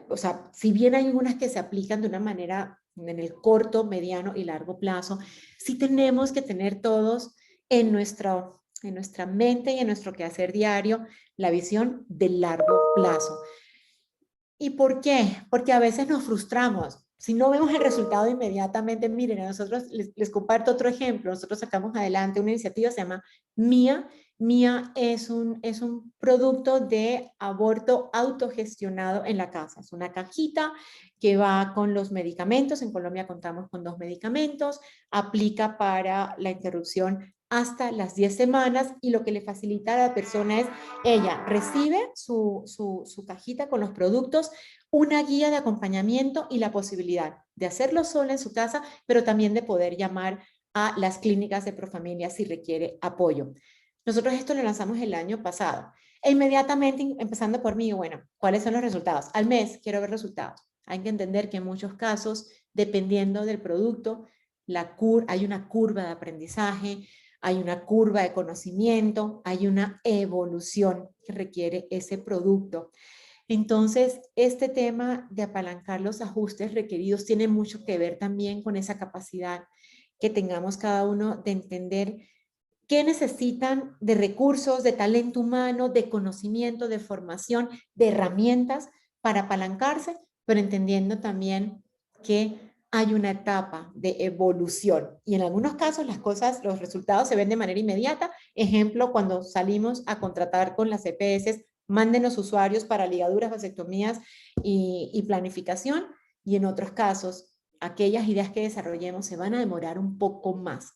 o sea, si bien hay algunas que se aplican de una manera en el corto, mediano y largo plazo, sí tenemos que tener todos en nuestra mente y en nuestro quehacer diario la visión del largo plazo. ¿Y por qué? Porque a veces nos frustramos. Si no vemos el resultado inmediatamente, miren, a nosotros les comparto otro ejemplo. Nosotros sacamos adelante una iniciativa, se llama MIA. MIA es un producto de aborto autogestionado en la casa. Es una cajita que va con los medicamentos. En Colombia contamos con 2 medicamentos. Aplica para la interrupción hasta las 10 semanas y lo que le facilita a la persona es, ella recibe su cajita con los productos, una guía de acompañamiento y la posibilidad de hacerlo sola en su casa, pero también de poder llamar a las clínicas de Profamilia si requiere apoyo. Nosotros esto lo lanzamos el año pasado e inmediatamente, empezando por mí, bueno, ¿cuáles son los resultados? Al mes quiero ver resultados. Hay que entender que en muchos casos, dependiendo del producto, hay una curva de aprendizaje, hay una curva de conocimiento, hay una evolución que requiere ese producto. Entonces, este tema de apalancar los ajustes requeridos tiene mucho que ver también con esa capacidad que tengamos cada uno de entender qué necesitan de recursos, de talento humano, de conocimiento, de formación, de herramientas para apalancarse, pero entendiendo también que hay una etapa de evolución y en algunos casos los resultados se ven de manera inmediata. Ejemplo, cuando salimos a contratar con las EPS, mándenos usuarios para ligaduras, vasectomías y planificación, y en otros casos, aquellas ideas que desarrollemos se van a demorar un poco más,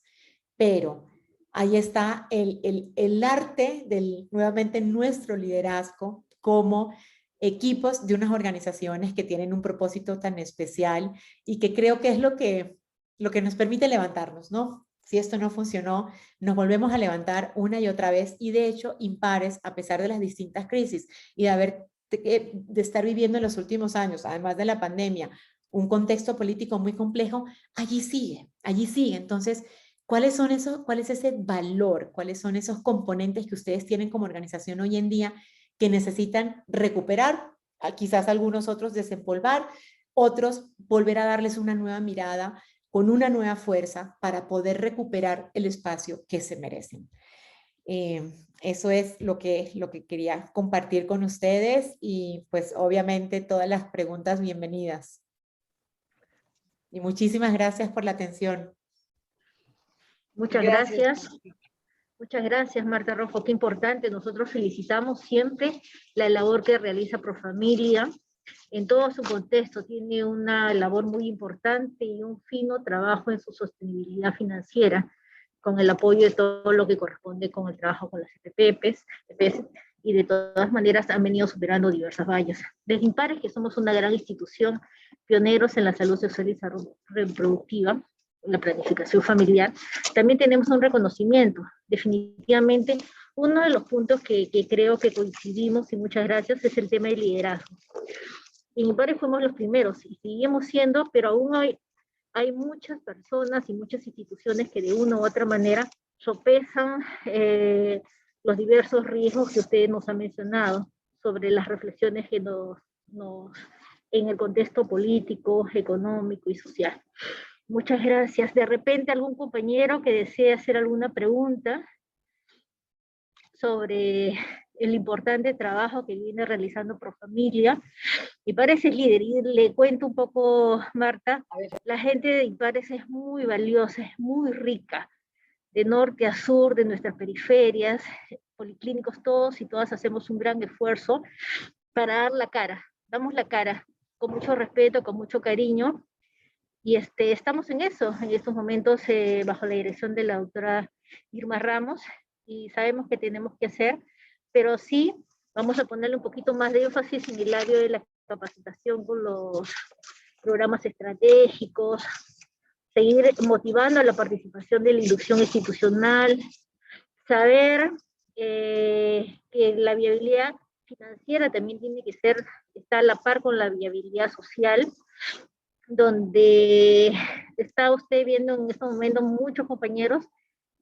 pero ahí está el arte del, nuevamente, nuestro liderazgo como equipos de unas organizaciones que tienen un propósito tan especial y que creo que es lo que nos permite levantarnos, ¿no? Si esto no funcionó, nos volvemos a levantar una y otra vez y de hecho impares a pesar de las distintas crisis y de estar viviendo en los últimos años, además de la pandemia, un contexto político muy complejo, allí sigue, allí sigue. Entonces, ¿cuál es ese valor? ¿Cuáles son esos componentes que ustedes tienen como organización hoy en día que necesitan recuperar? Quizás algunos otros desempolvar, otros volver a darles una nueva mirada con una nueva fuerza para poder recuperar el espacio que se merecen. Eso es lo que quería compartir con ustedes y pues obviamente todas las preguntas bienvenidas. Y muchísimas gracias por la atención. Muchas gracias. Muchas gracias, Marta Rojo. Qué importante. Nosotros felicitamos siempre la labor que realiza Profamilia. En todo su contexto tiene una labor muy importante y un fino trabajo en su sostenibilidad financiera, con el apoyo de todo lo que corresponde con el trabajo con las EPPs, y de todas maneras han venido superando diversas vallas. Desde Impares, que somos una gran institución, pioneros en la salud sexual y salud reproductiva, la planificación familiar, también tenemos un reconocimiento. Definitivamente, uno de los puntos que creo que coincidimos, y muchas gracias, es el tema del liderazgo. En Impares fuimos los primeros, y seguimos siendo, pero aún hay muchas personas y muchas instituciones que de una u otra manera sopesan los diversos riesgos que ustedes nos han mencionado sobre las reflexiones que en el contexto político, económico y social. Muchas gracias. De repente, algún compañero que desee hacer alguna pregunta sobre el importante trabajo que viene realizando Profamilia. Impares es líder, y le cuento un poco, Marta, la gente de Impares es muy valiosa, es muy rica, de norte a sur, de nuestras periferias, policlínicos todos y todas hacemos un gran esfuerzo para dar la cara, damos la cara, con mucho respeto, con mucho cariño, y estamos en eso, en estos momentos, bajo la dirección de la doctora Irma Ramos, y sabemos que tenemos que hacer, pero sí vamos a ponerle un poquito más de énfasis en el área de la capacitación con los programas estratégicos, seguir motivando a la participación de la inducción institucional, saber que la viabilidad financiera también tiene que está a la par con la viabilidad social, donde está usted viendo en este momento muchos compañeros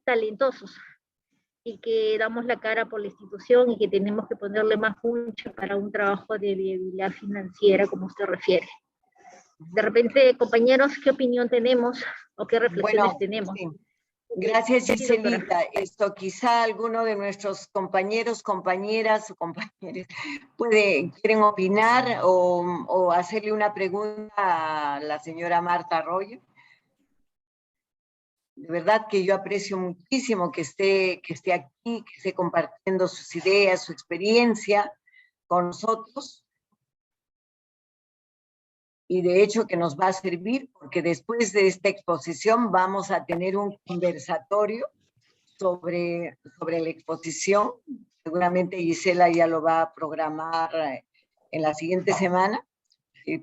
talentosos, y que damos la cara por la institución y que tenemos que ponerle más punch para un trabajo de viabilidad financiera, como usted refiere. De repente, compañeros, ¿qué opinión tenemos o qué reflexiones tenemos? Sí. Gracias, Sí, Giselita. Esto quizá alguno de nuestros compañeros, compañeras o compañeros quieren opinar o hacerle una pregunta a la señora Marta Arroyo. De verdad que yo aprecio muchísimo que esté aquí, que esté compartiendo sus ideas, su experiencia con nosotros. Y de hecho que nos va a servir porque después de esta exposición vamos a tener un conversatorio sobre la exposición. Seguramente Gisela ya lo va a programar en la siguiente semana,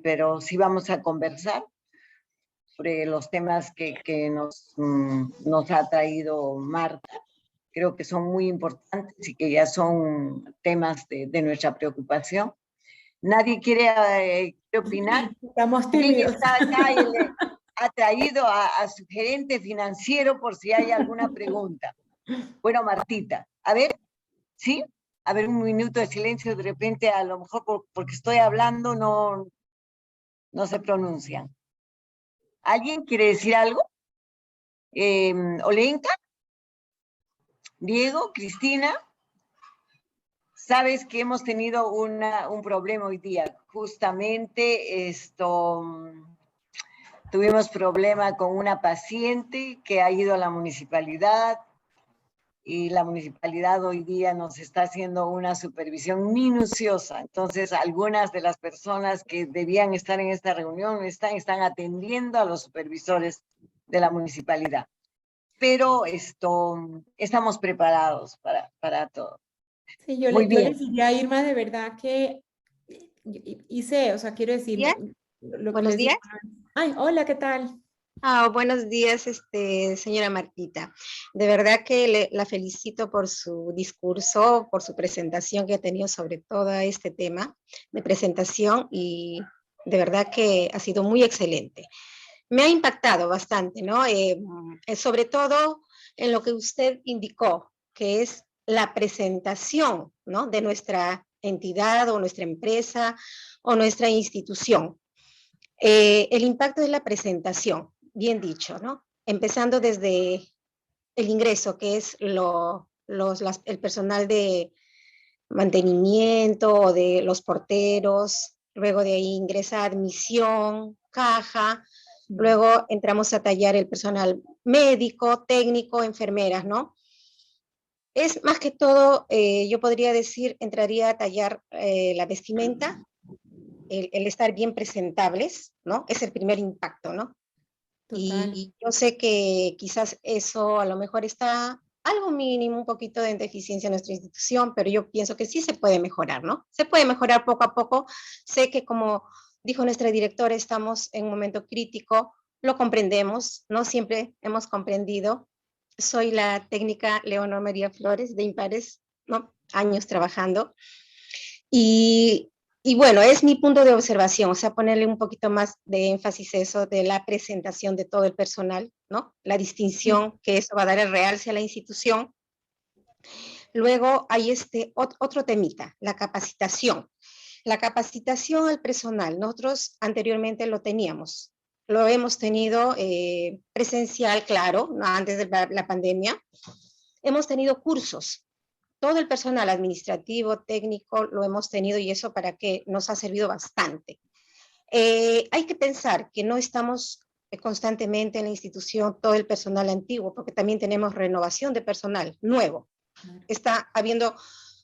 pero sí vamos a conversar sobre los temas que nos ha traído Marta. Creo que son muy importantes y que ya son temas de nuestra preocupación. ¿Nadie quiere opinar? Estamos ¿Quién tímidos. está acá y le ha traído a su gerente financiero por si hay alguna pregunta? Bueno, Martita, a ver, ¿sí? A ver, un minuto de silencio, de repente a lo mejor porque estoy hablando no se pronuncian. ¿Alguien quiere decir algo? Olenka, Diego, Cristina, sabes que hemos tenido un problema hoy día. Justamente tuvimos problema con una paciente que ha ido a la municipalidad y la municipalidad hoy día nos está haciendo una supervisión minuciosa. Entonces, algunas de las personas que debían estar en esta reunión están atendiendo a los supervisores de la municipalidad. Pero estamos preparados para todo. Sí, yo Muy le bien. diría a Irma de verdad que hice, o sea, quiero decir, ¿Ya? lo que Buenos les digo. días. Ay, hola, ¿qué tal? Buenos días, señora Martita. De verdad que la felicito por su discurso, por su presentación que ha tenido sobre todo este tema de presentación y de verdad que ha sido muy excelente. Me ha impactado bastante, ¿no? Sobre todo en lo que usted indicó, que es la presentación, ¿no? De nuestra entidad o nuestra empresa o nuestra institución. El impacto de la presentación, bien dicho, ¿no? Empezando desde el ingreso, que es el personal de mantenimiento o de los porteros, luego de ahí ingresa admisión, caja, luego entramos a tallar el personal médico, técnico, enfermeras, ¿no? Es más que todo, yo podría decir, entraría a tallar la vestimenta, el estar bien presentables, ¿no? Es el primer impacto, ¿no? Total. Y yo sé que quizás eso a lo mejor está algo mínimo, un poquito de deficiencia en nuestra institución, pero yo pienso que sí se puede mejorar, ¿no? Se puede mejorar poco a poco. Sé que como dijo nuestra directora, estamos en un momento crítico, lo comprendemos, ¿no? Siempre hemos comprendido. Soy la técnica Leonor María Flores de Impares, ¿no? Años trabajando. Y bueno, es mi punto de observación, o sea, ponerle un poquito más de énfasis a eso de la presentación de todo el personal, ¿no? La distinción que eso va a dar el realce a la institución. Luego hay otro temita, la capacitación. La capacitación al personal, nosotros anteriormente lo teníamos, lo hemos tenido presencial, claro, antes de la pandemia. Hemos tenido cursos. Todo el personal administrativo, técnico, lo hemos tenido y eso para que nos ha servido bastante. Hay que pensar que no estamos constantemente en la institución todo el personal antiguo, porque también tenemos renovación de personal nuevo. Está habiendo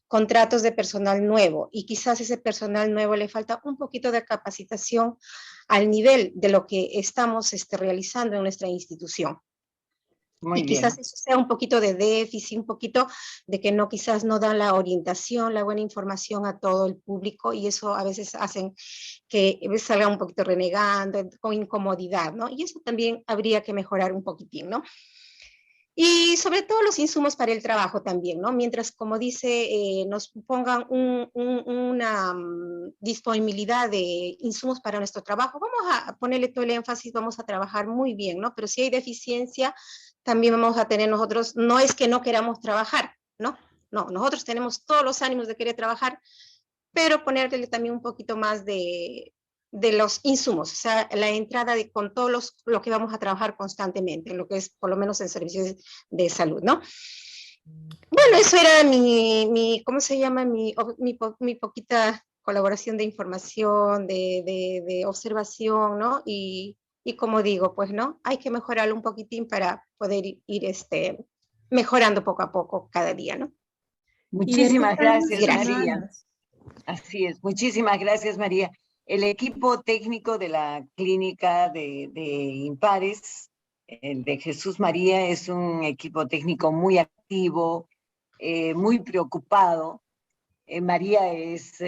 contratos de personal nuevo y quizás ese personal nuevo le falta un poquito de capacitación al nivel de lo que estamos realizando en nuestra institución. Muy y quizás bien. eso sea un poquito de déficit, un poquito de que no, quizás no dan la orientación, la buena información a todo el público y eso a veces hacen que salga un poquito renegando, con incomodidad, ¿no? Y eso también habría que mejorar un poquitín, ¿no? Y sobre todo los insumos para el trabajo también, ¿no? Mientras, como dice, nos pongan una disponibilidad de insumos para nuestro trabajo, vamos a ponerle todo el énfasis, vamos a trabajar muy bien, ¿no? Pero si hay deficiencia, también vamos a tener nosotros, no es que no queramos trabajar, ¿no? No, nosotros tenemos todos los ánimos de querer trabajar, pero ponerle también un poquito más de los insumos, o sea, la entrada con todos lo que vamos a trabajar constantemente, en lo que es por lo menos en servicios de salud, ¿no? Bueno, eso era ¿cómo se llama? Mi poquita colaboración de información, de observación, ¿no? Y como digo, pues, ¿no? Hay que mejorarlo un poquitín para poder ir mejorando poco a poco cada día, ¿no? Muchísimas gracias, Gracias. María. Así es, muchísimas gracias, María. El equipo técnico de la clínica de Impares, el de Jesús María, es un equipo técnico muy activo, muy preocupado. María es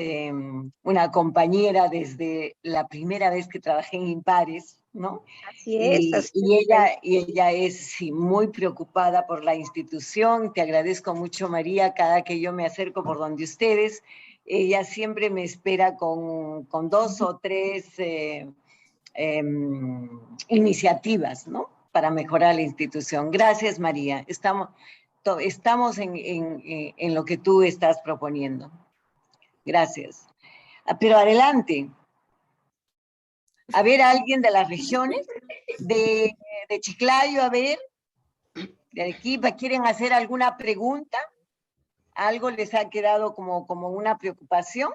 una compañera desde la primera vez que trabajé en Impares, ¿no? Así es. Y ella es sí, muy preocupada por la institución. Te agradezco mucho, María, cada que yo me acerco por donde ustedes, ella siempre me espera con 2 o 3 iniciativas, ¿no? Para mejorar la institución. Gracias, María. Estamos en lo que tú estás proponiendo. Gracias. Pero adelante. A ver, alguien de las regiones, de Chiclayo, a ver, de Arequipa, ¿quieren hacer alguna pregunta? ¿Algo les ha quedado como una preocupación?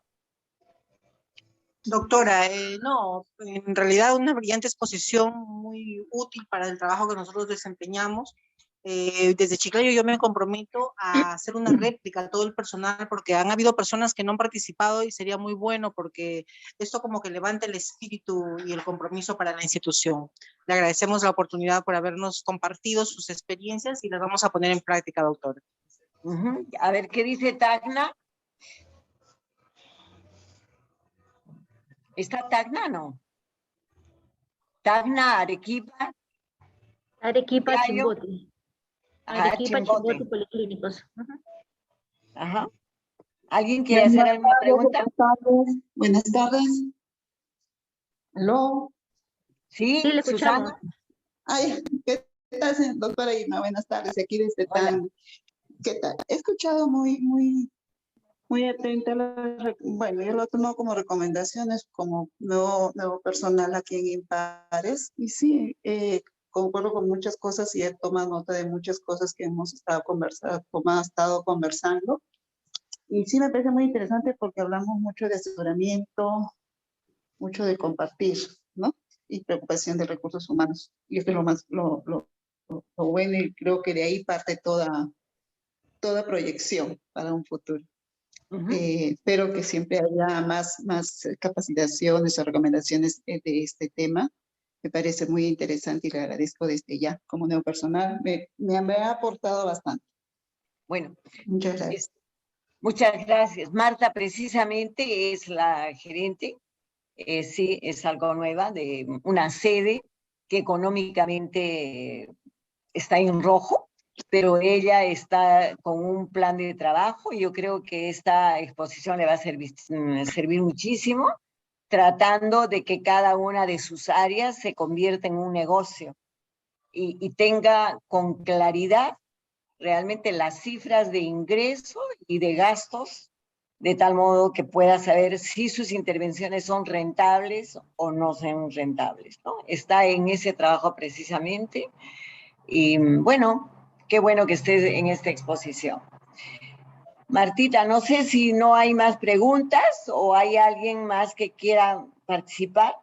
Doctora, no, en realidad una brillante exposición muy útil para el trabajo que nosotros desempeñamos. Desde Chiclayo yo me comprometo a hacer una réplica a todo el personal porque han habido personas que no han participado y sería muy bueno porque esto como que levanta el espíritu y el compromiso para la institución. Le agradecemos la oportunidad por habernos compartido sus experiencias y las vamos a poner en práctica, doctora. A ver, ¿qué dice Tacna? ¿Está Tacna o no? Tacna, Arequipa. Arequipa, Chiclayo. Chimbote. Ajá, Arequipa, Chimbote, Policlínicos. Ajá. ¿Alguien quiere hacer alguna pregunta? Buenas tardes. ¿Aló? Sí, Sí, le escuchamos. Susana. Ay, ¿qué tal, doctora Irma? Buenas tardes, aquí desde Tan. ¿Qué tal? He escuchado muy atenta. Bueno, yo lo tomo como recomendaciones como nuevo personal aquí en Impares. Y sí, concuerdo con muchas cosas y he tomado nota de muchas cosas que hemos estado conversando. Y sí me parece muy interesante porque hablamos mucho de asesoramiento, mucho de compartir, ¿no? Y preocupación de recursos humanos. Y eso es lo bueno, y creo que de ahí parte toda proyección para un futuro. Espero que siempre haya más capacitaciones o recomendaciones de este tema. Me parece muy interesante y le agradezco desde ya. Como nuevo personal, me ha aportado bastante. Bueno, muchas gracias. Muchas gracias. Marta precisamente es la gerente, sí, es algo nueva, de una sede que económicamente está en rojo, pero ella está con un plan de trabajo y yo creo que esta exposición le va a servir muchísimo, tratando de que cada una de sus áreas se convierta en un negocio y tenga con claridad realmente las cifras de ingreso y de gastos, de tal modo que pueda saber si sus intervenciones son rentables o no son rentables, ¿no? Está en ese trabajo precisamente y bueno, qué bueno que estés en esta exposición. Martita, no sé si no hay más preguntas o hay alguien más que quiera participar.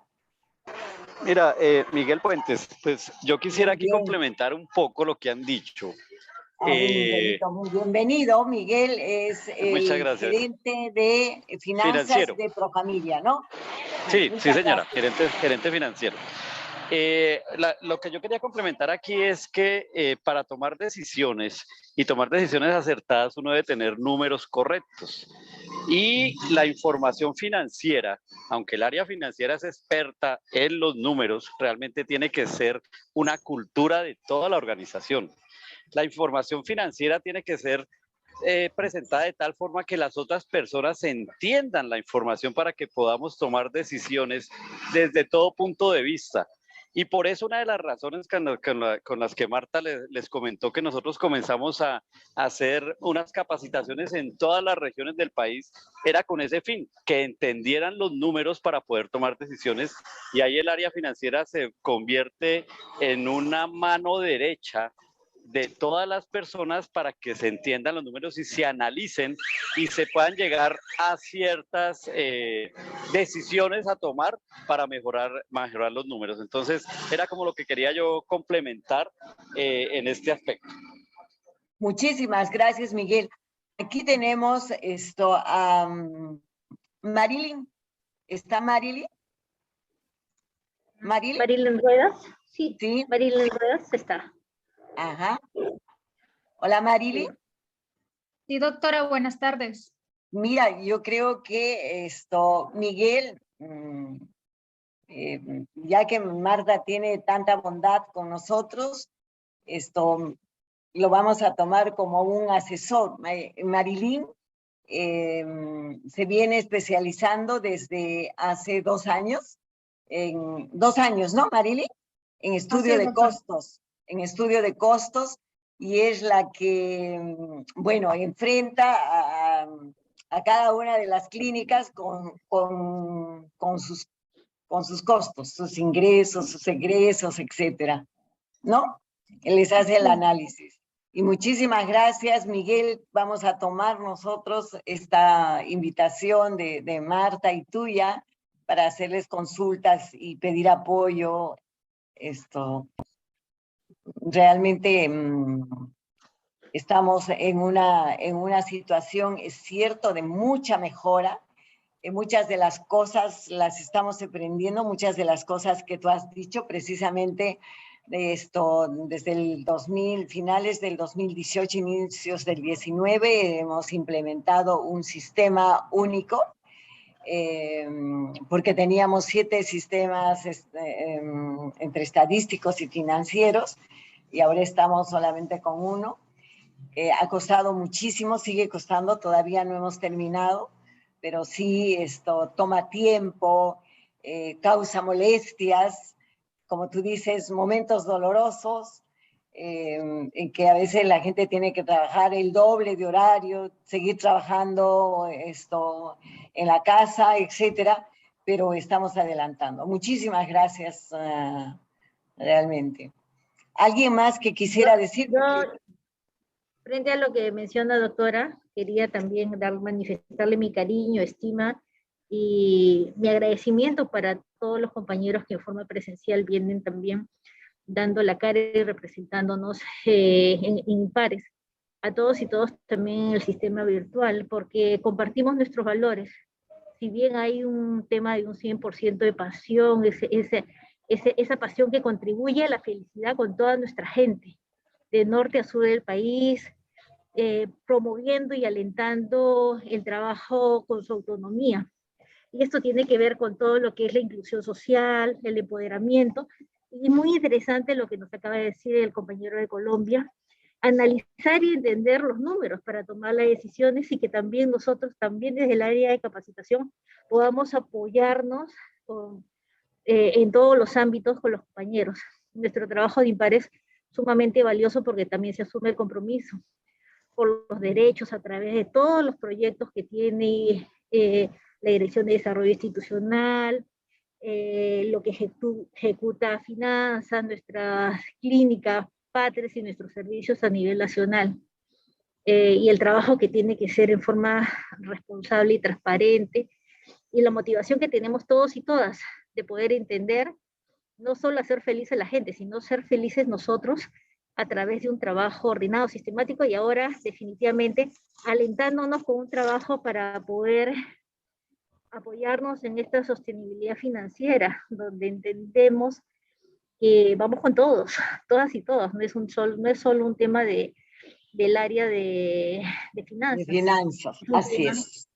Mira, Miguel Puentes, pues yo quisiera aquí complementar un poco lo que han dicho. Muy bienvenido. Miguel es el gerente de finanzas de Profamilia, ¿no? Sí, sí señora, gerente financiero. Lo que yo quería complementar aquí es que para tomar decisiones y tomar decisiones acertadas uno debe tener números correctos. Y la información financiera, aunque el área financiera es experta en los números, realmente tiene que ser una cultura de toda la organización. La información financiera tiene que ser presentada de tal forma que las otras personas entiendan la información para que podamos tomar decisiones desde todo punto de vista. Y por eso una de las razones con las que Marta les comentó que nosotros comenzamos a hacer unas capacitaciones en todas las regiones del país era con ese fin, que entendieran los números para poder tomar decisiones, y ahí el área financiera se convierte en una mano derecha de todas las personas para que se entiendan los números y se analicen y se puedan llegar a ciertas decisiones a tomar para mejorar los números. Entonces, era como lo que quería yo complementar en este aspecto. Muchísimas gracias, Miguel. Aquí tenemos a Marilyn. ¿Está Marilyn? ¿Marilyn? Marilyn Ruedas, sí, Sí. Marilyn Ruedas está. Ajá. Hola, Marilyn. Sí, doctora, buenas tardes. Mira, yo creo que Miguel, ya que Marta tiene tanta bondad con nosotros, lo vamos a tomar como un asesor. Marilyn se viene especializando desde hace 2 años, en 2 años, ¿no, Marilyn? En estudio de costos, y es la que, bueno, enfrenta a cada una de las clínicas con sus costos, sus ingresos, sus egresos, etcétera, ¿no? Les hace el análisis. Y muchísimas gracias, Miguel. Vamos a tomar nosotros esta invitación de Marta y tuya para hacerles consultas y pedir apoyo. Realmente estamos en una situación, es cierto, de mucha mejora. Muchas de las cosas las estamos aprendiendo, muchas de las cosas que tú has dicho precisamente desde el 2000, finales del 2018, inicios del 19, hemos implementado un sistema único, porque teníamos 7 sistemas entre estadísticos y financieros, y ahora estamos solamente con uno. Ha costado muchísimo, sigue costando, todavía no hemos terminado, pero sí esto toma tiempo, causa molestias, como tú dices, momentos dolorosos, en que a veces la gente tiene que trabajar el doble de horario, seguir trabajando en la casa, etcétera, pero estamos adelantando. Muchísimas gracias, realmente. ¿Alguien más que quisiera decir? Frente a lo que menciona doctora, quería también manifestarle mi cariño, estima y mi agradecimiento para todos los compañeros que en forma presencial vienen también dando la cara y representándonos en Impares, a todos y todos también en el sistema virtual, porque compartimos nuestros valores. Si bien hay un tema de un 100% de pasión, esa pasión que contribuye a la felicidad con toda nuestra gente, de norte a sur del país, promoviendo y alentando el trabajo con su autonomía. Y esto tiene que ver con todo lo que es la inclusión social, el empoderamiento, y muy interesante lo que nos acaba de decir el compañero de Colombia, analizar y entender los números para tomar las decisiones, y que también nosotros, también desde el área de capacitación, podamos apoyarnos en todos los ámbitos con los compañeros. Nuestro trabajo de Impares es sumamente valioso porque también se asume el compromiso por los derechos a través de todos los proyectos que tiene la Dirección de Desarrollo Institucional, lo que ejecuta Finanzas, nuestras clínicas, Patres y nuestros servicios a nivel nacional. Y el trabajo que tiene que ser en forma responsable y transparente, y la motivación que tenemos todos y todas de poder entender, no solo hacer feliz a la gente, sino ser felices nosotros a través de un trabajo ordenado, sistemático, y ahora definitivamente alentándonos con un trabajo para poder apoyarnos en esta sostenibilidad financiera, donde entendemos que vamos con todos, todas y todos, no es solo un tema del área de finanzas. De finanzas, así es.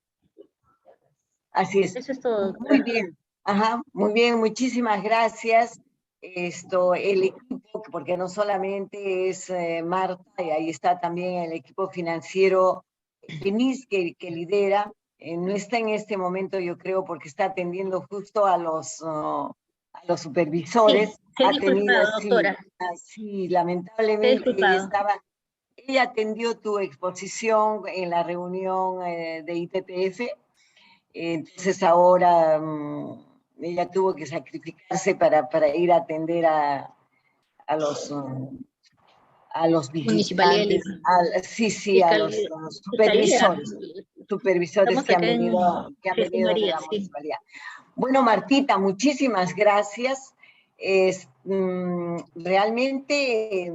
Así es. Eso es todo. Muy bien. Ajá, muy bien, muchísimas gracias. El equipo, porque no solamente es Marta, y ahí está también el equipo financiero que lidera, no está en este momento, yo creo, porque está atendiendo justo a los a los supervisores. Sí, Ha disculpado, tenido, doctora. sí, lamentablemente Disculpado. ella atendió tu exposición en la reunión de IPPF, entonces ahora ella tuvo que sacrificarse para ir a atender a los Municipalidad de visitantes, Lima. a los Fiscalía. supervisores Estamos que han acá en Jesús venido de María, la sí. municipalidad. Bueno, Martita, muchísimas gracias. Realmente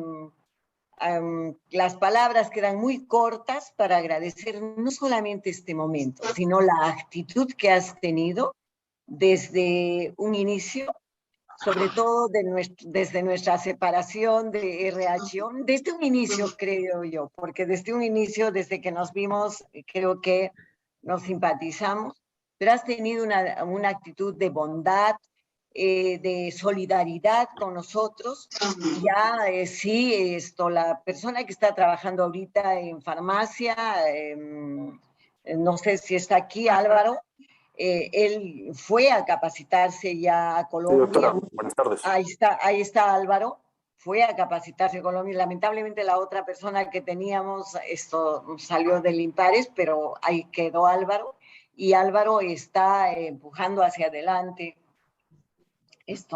las palabras quedan muy cortas para agradecer no solamente este momento, sino la actitud que has tenido desde un inicio, sobre todo desde nuestra separación de RH, desde un inicio creo yo, porque desde un inicio, desde que nos vimos, creo que nos simpatizamos, pero has tenido una actitud de bondad, de solidaridad con nosotros. Ya sí, la persona que está trabajando ahorita en farmacia, no sé si está aquí, Álvaro, él fue a capacitarse ya a Colombia. Sí, doctora, buenas tardes. Ahí está Álvaro, fue a capacitarse a Colombia. Lamentablemente la otra persona que teníamos salió del Impares, pero ahí quedó Álvaro, y Álvaro está empujando hacia adelante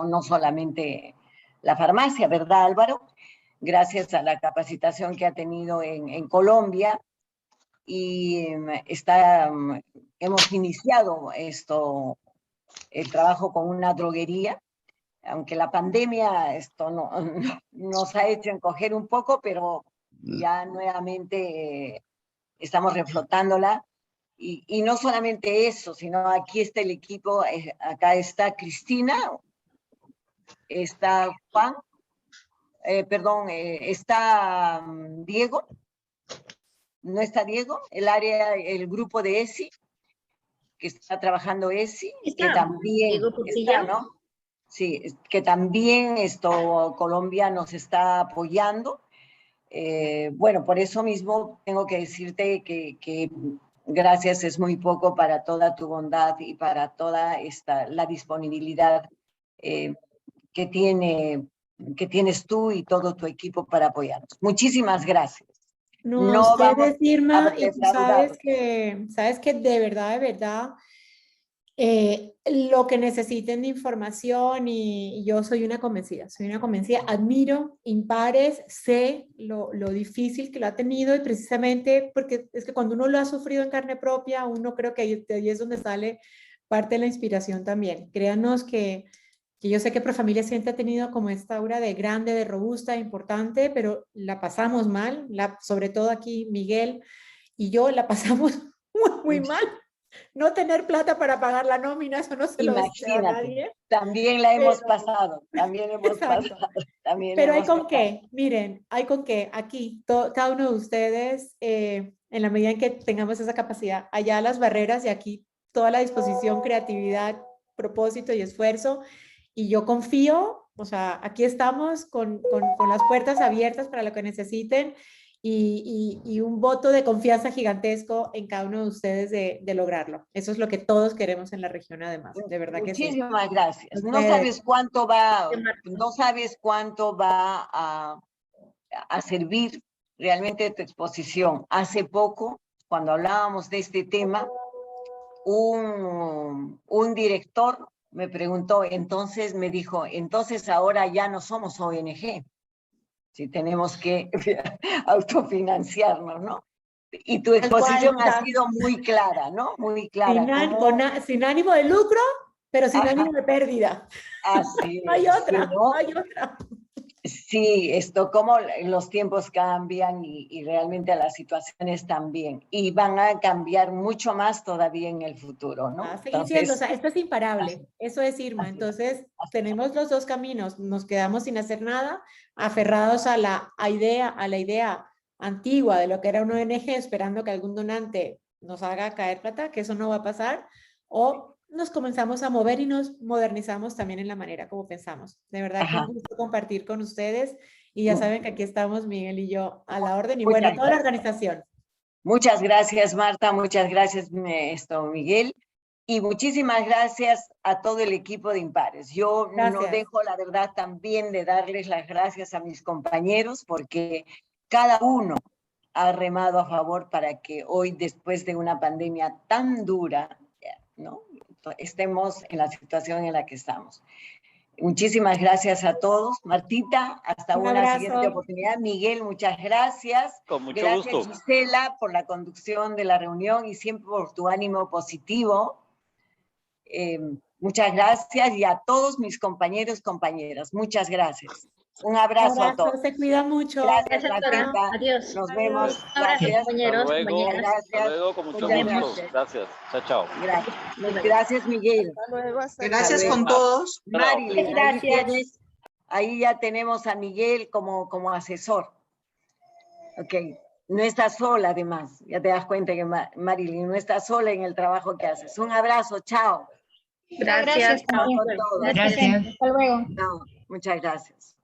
no solamente la farmacia, ¿verdad, Álvaro? Gracias a la capacitación que ha tenido en Colombia, y hemos iniciado el trabajo con una droguería, aunque la pandemia nos ha hecho encoger un poco, pero ya nuevamente estamos reflotándola. Y no solamente eso, sino aquí está el equipo, acá está Cristina, está Juan, está Diego. ¿No está Diego? El grupo de ESI, que está trabajando ESI, que también está, ¿no? Sí, que también Colombia nos está apoyando. Bueno, por eso mismo tengo que decirte que gracias es muy poco para toda tu bondad y para toda la disponibilidad que tienes tú y todo tu equipo para apoyarnos. Muchísimas gracias. No, ustedes, Irma, y tú defraudar. sabes que de verdad, lo que necesiten de información, y yo soy una convencida, admiro Impares, sé lo difícil que lo ha tenido, y precisamente porque es que cuando uno lo ha sufrido en carne propia, uno creo que ahí es donde sale parte de la inspiración también. Créanos que yo sé que Profamilia siempre ha tenido como esta aura de grande, de robusta, de importante, pero la pasamos mal, sobre todo aquí Miguel y yo la pasamos muy mal. No tener plata para pagar la nómina, eso no se lo deseo a nadie. También la hemos pasado, Pero hay con qué, miren, hay con qué, aquí, cada uno de ustedes, en la medida en que tengamos esa capacidad, allá las barreras y aquí toda la disposición, creatividad, propósito y esfuerzo. Y yo confío, o sea, aquí estamos con las puertas abiertas para lo que necesiten, y un voto de confianza gigantesco en cada uno de ustedes de lograrlo. Eso es lo que todos queremos en la región, además, de verdad que sí. Muchísimas gracias. No sabes cuánto va a servir realmente tu exposición. Hace poco, cuando hablábamos de este tema, un director me preguntó, me dijo, entonces ahora ya no somos ONG, si tenemos que autofinanciarnos, ¿no? Y tu exposición ha sido muy clara, ¿no? Muy clara. Sin ánimo de lucro, pero sin ánimo de pérdida. Así no hay otra, no hay otra. Sí, como los tiempos cambian y realmente las situaciones también, y van a cambiar mucho más todavía en el futuro, ¿no? Entonces, o sea, esto es imparable, eso es, Irma. Entonces, tenemos los dos caminos, nos quedamos sin hacer nada, aferrados a la idea antigua de lo que era una ONG, esperando que algún donante nos haga caer plata, que eso no va a pasar, o nos comenzamos a mover y nos modernizamos también en la manera como pensamos. De verdad que un gusto compartir con ustedes, y ya saben que aquí estamos Miguel y yo a la orden, y bueno, toda la organización. Muchas gracias, Marta, muchas gracias, Miguel. Y muchísimas gracias a todo el equipo de Impares. Yo no Gracias. dejo, la verdad, también de darles las gracias a mis compañeros, porque cada uno ha remado a favor para que hoy, después de una pandemia tan dura, ¿no?, estemos en la situación en la que estamos. Muchísimas gracias a todos. Martita, hasta Un una abrazo. siguiente oportunidad. Miguel, muchas gracias. Con mucho Gracias, gusto. Gisela, por la conducción de la reunión y siempre por tu ánimo positivo. Muchas gracias, y a todos mis compañeros, compañeras, muchas gracias. Un abrazo a todos. Se cuida mucho. Gracias, Gracias, doctora. Martita. Adiós. Nos vemos. Un abrazo, Gracias. compañeros, Hasta luego. compañeras. Hasta luego, con mucho Muchas gusto. gracias. Gracias. Chao, chao. Gracias. Gracias, Miguel. Gracias luego. con todos. Marilyn, ahí Gracias. tienes, ahí ya tenemos a Miguel como asesor. Ok, no estás sola además, ya te das cuenta que Marilyn no está sola en el trabajo que haces. Un abrazo, chao. Gracias. Chao con todos. Gracias. Hasta luego. Chao. Muchas gracias.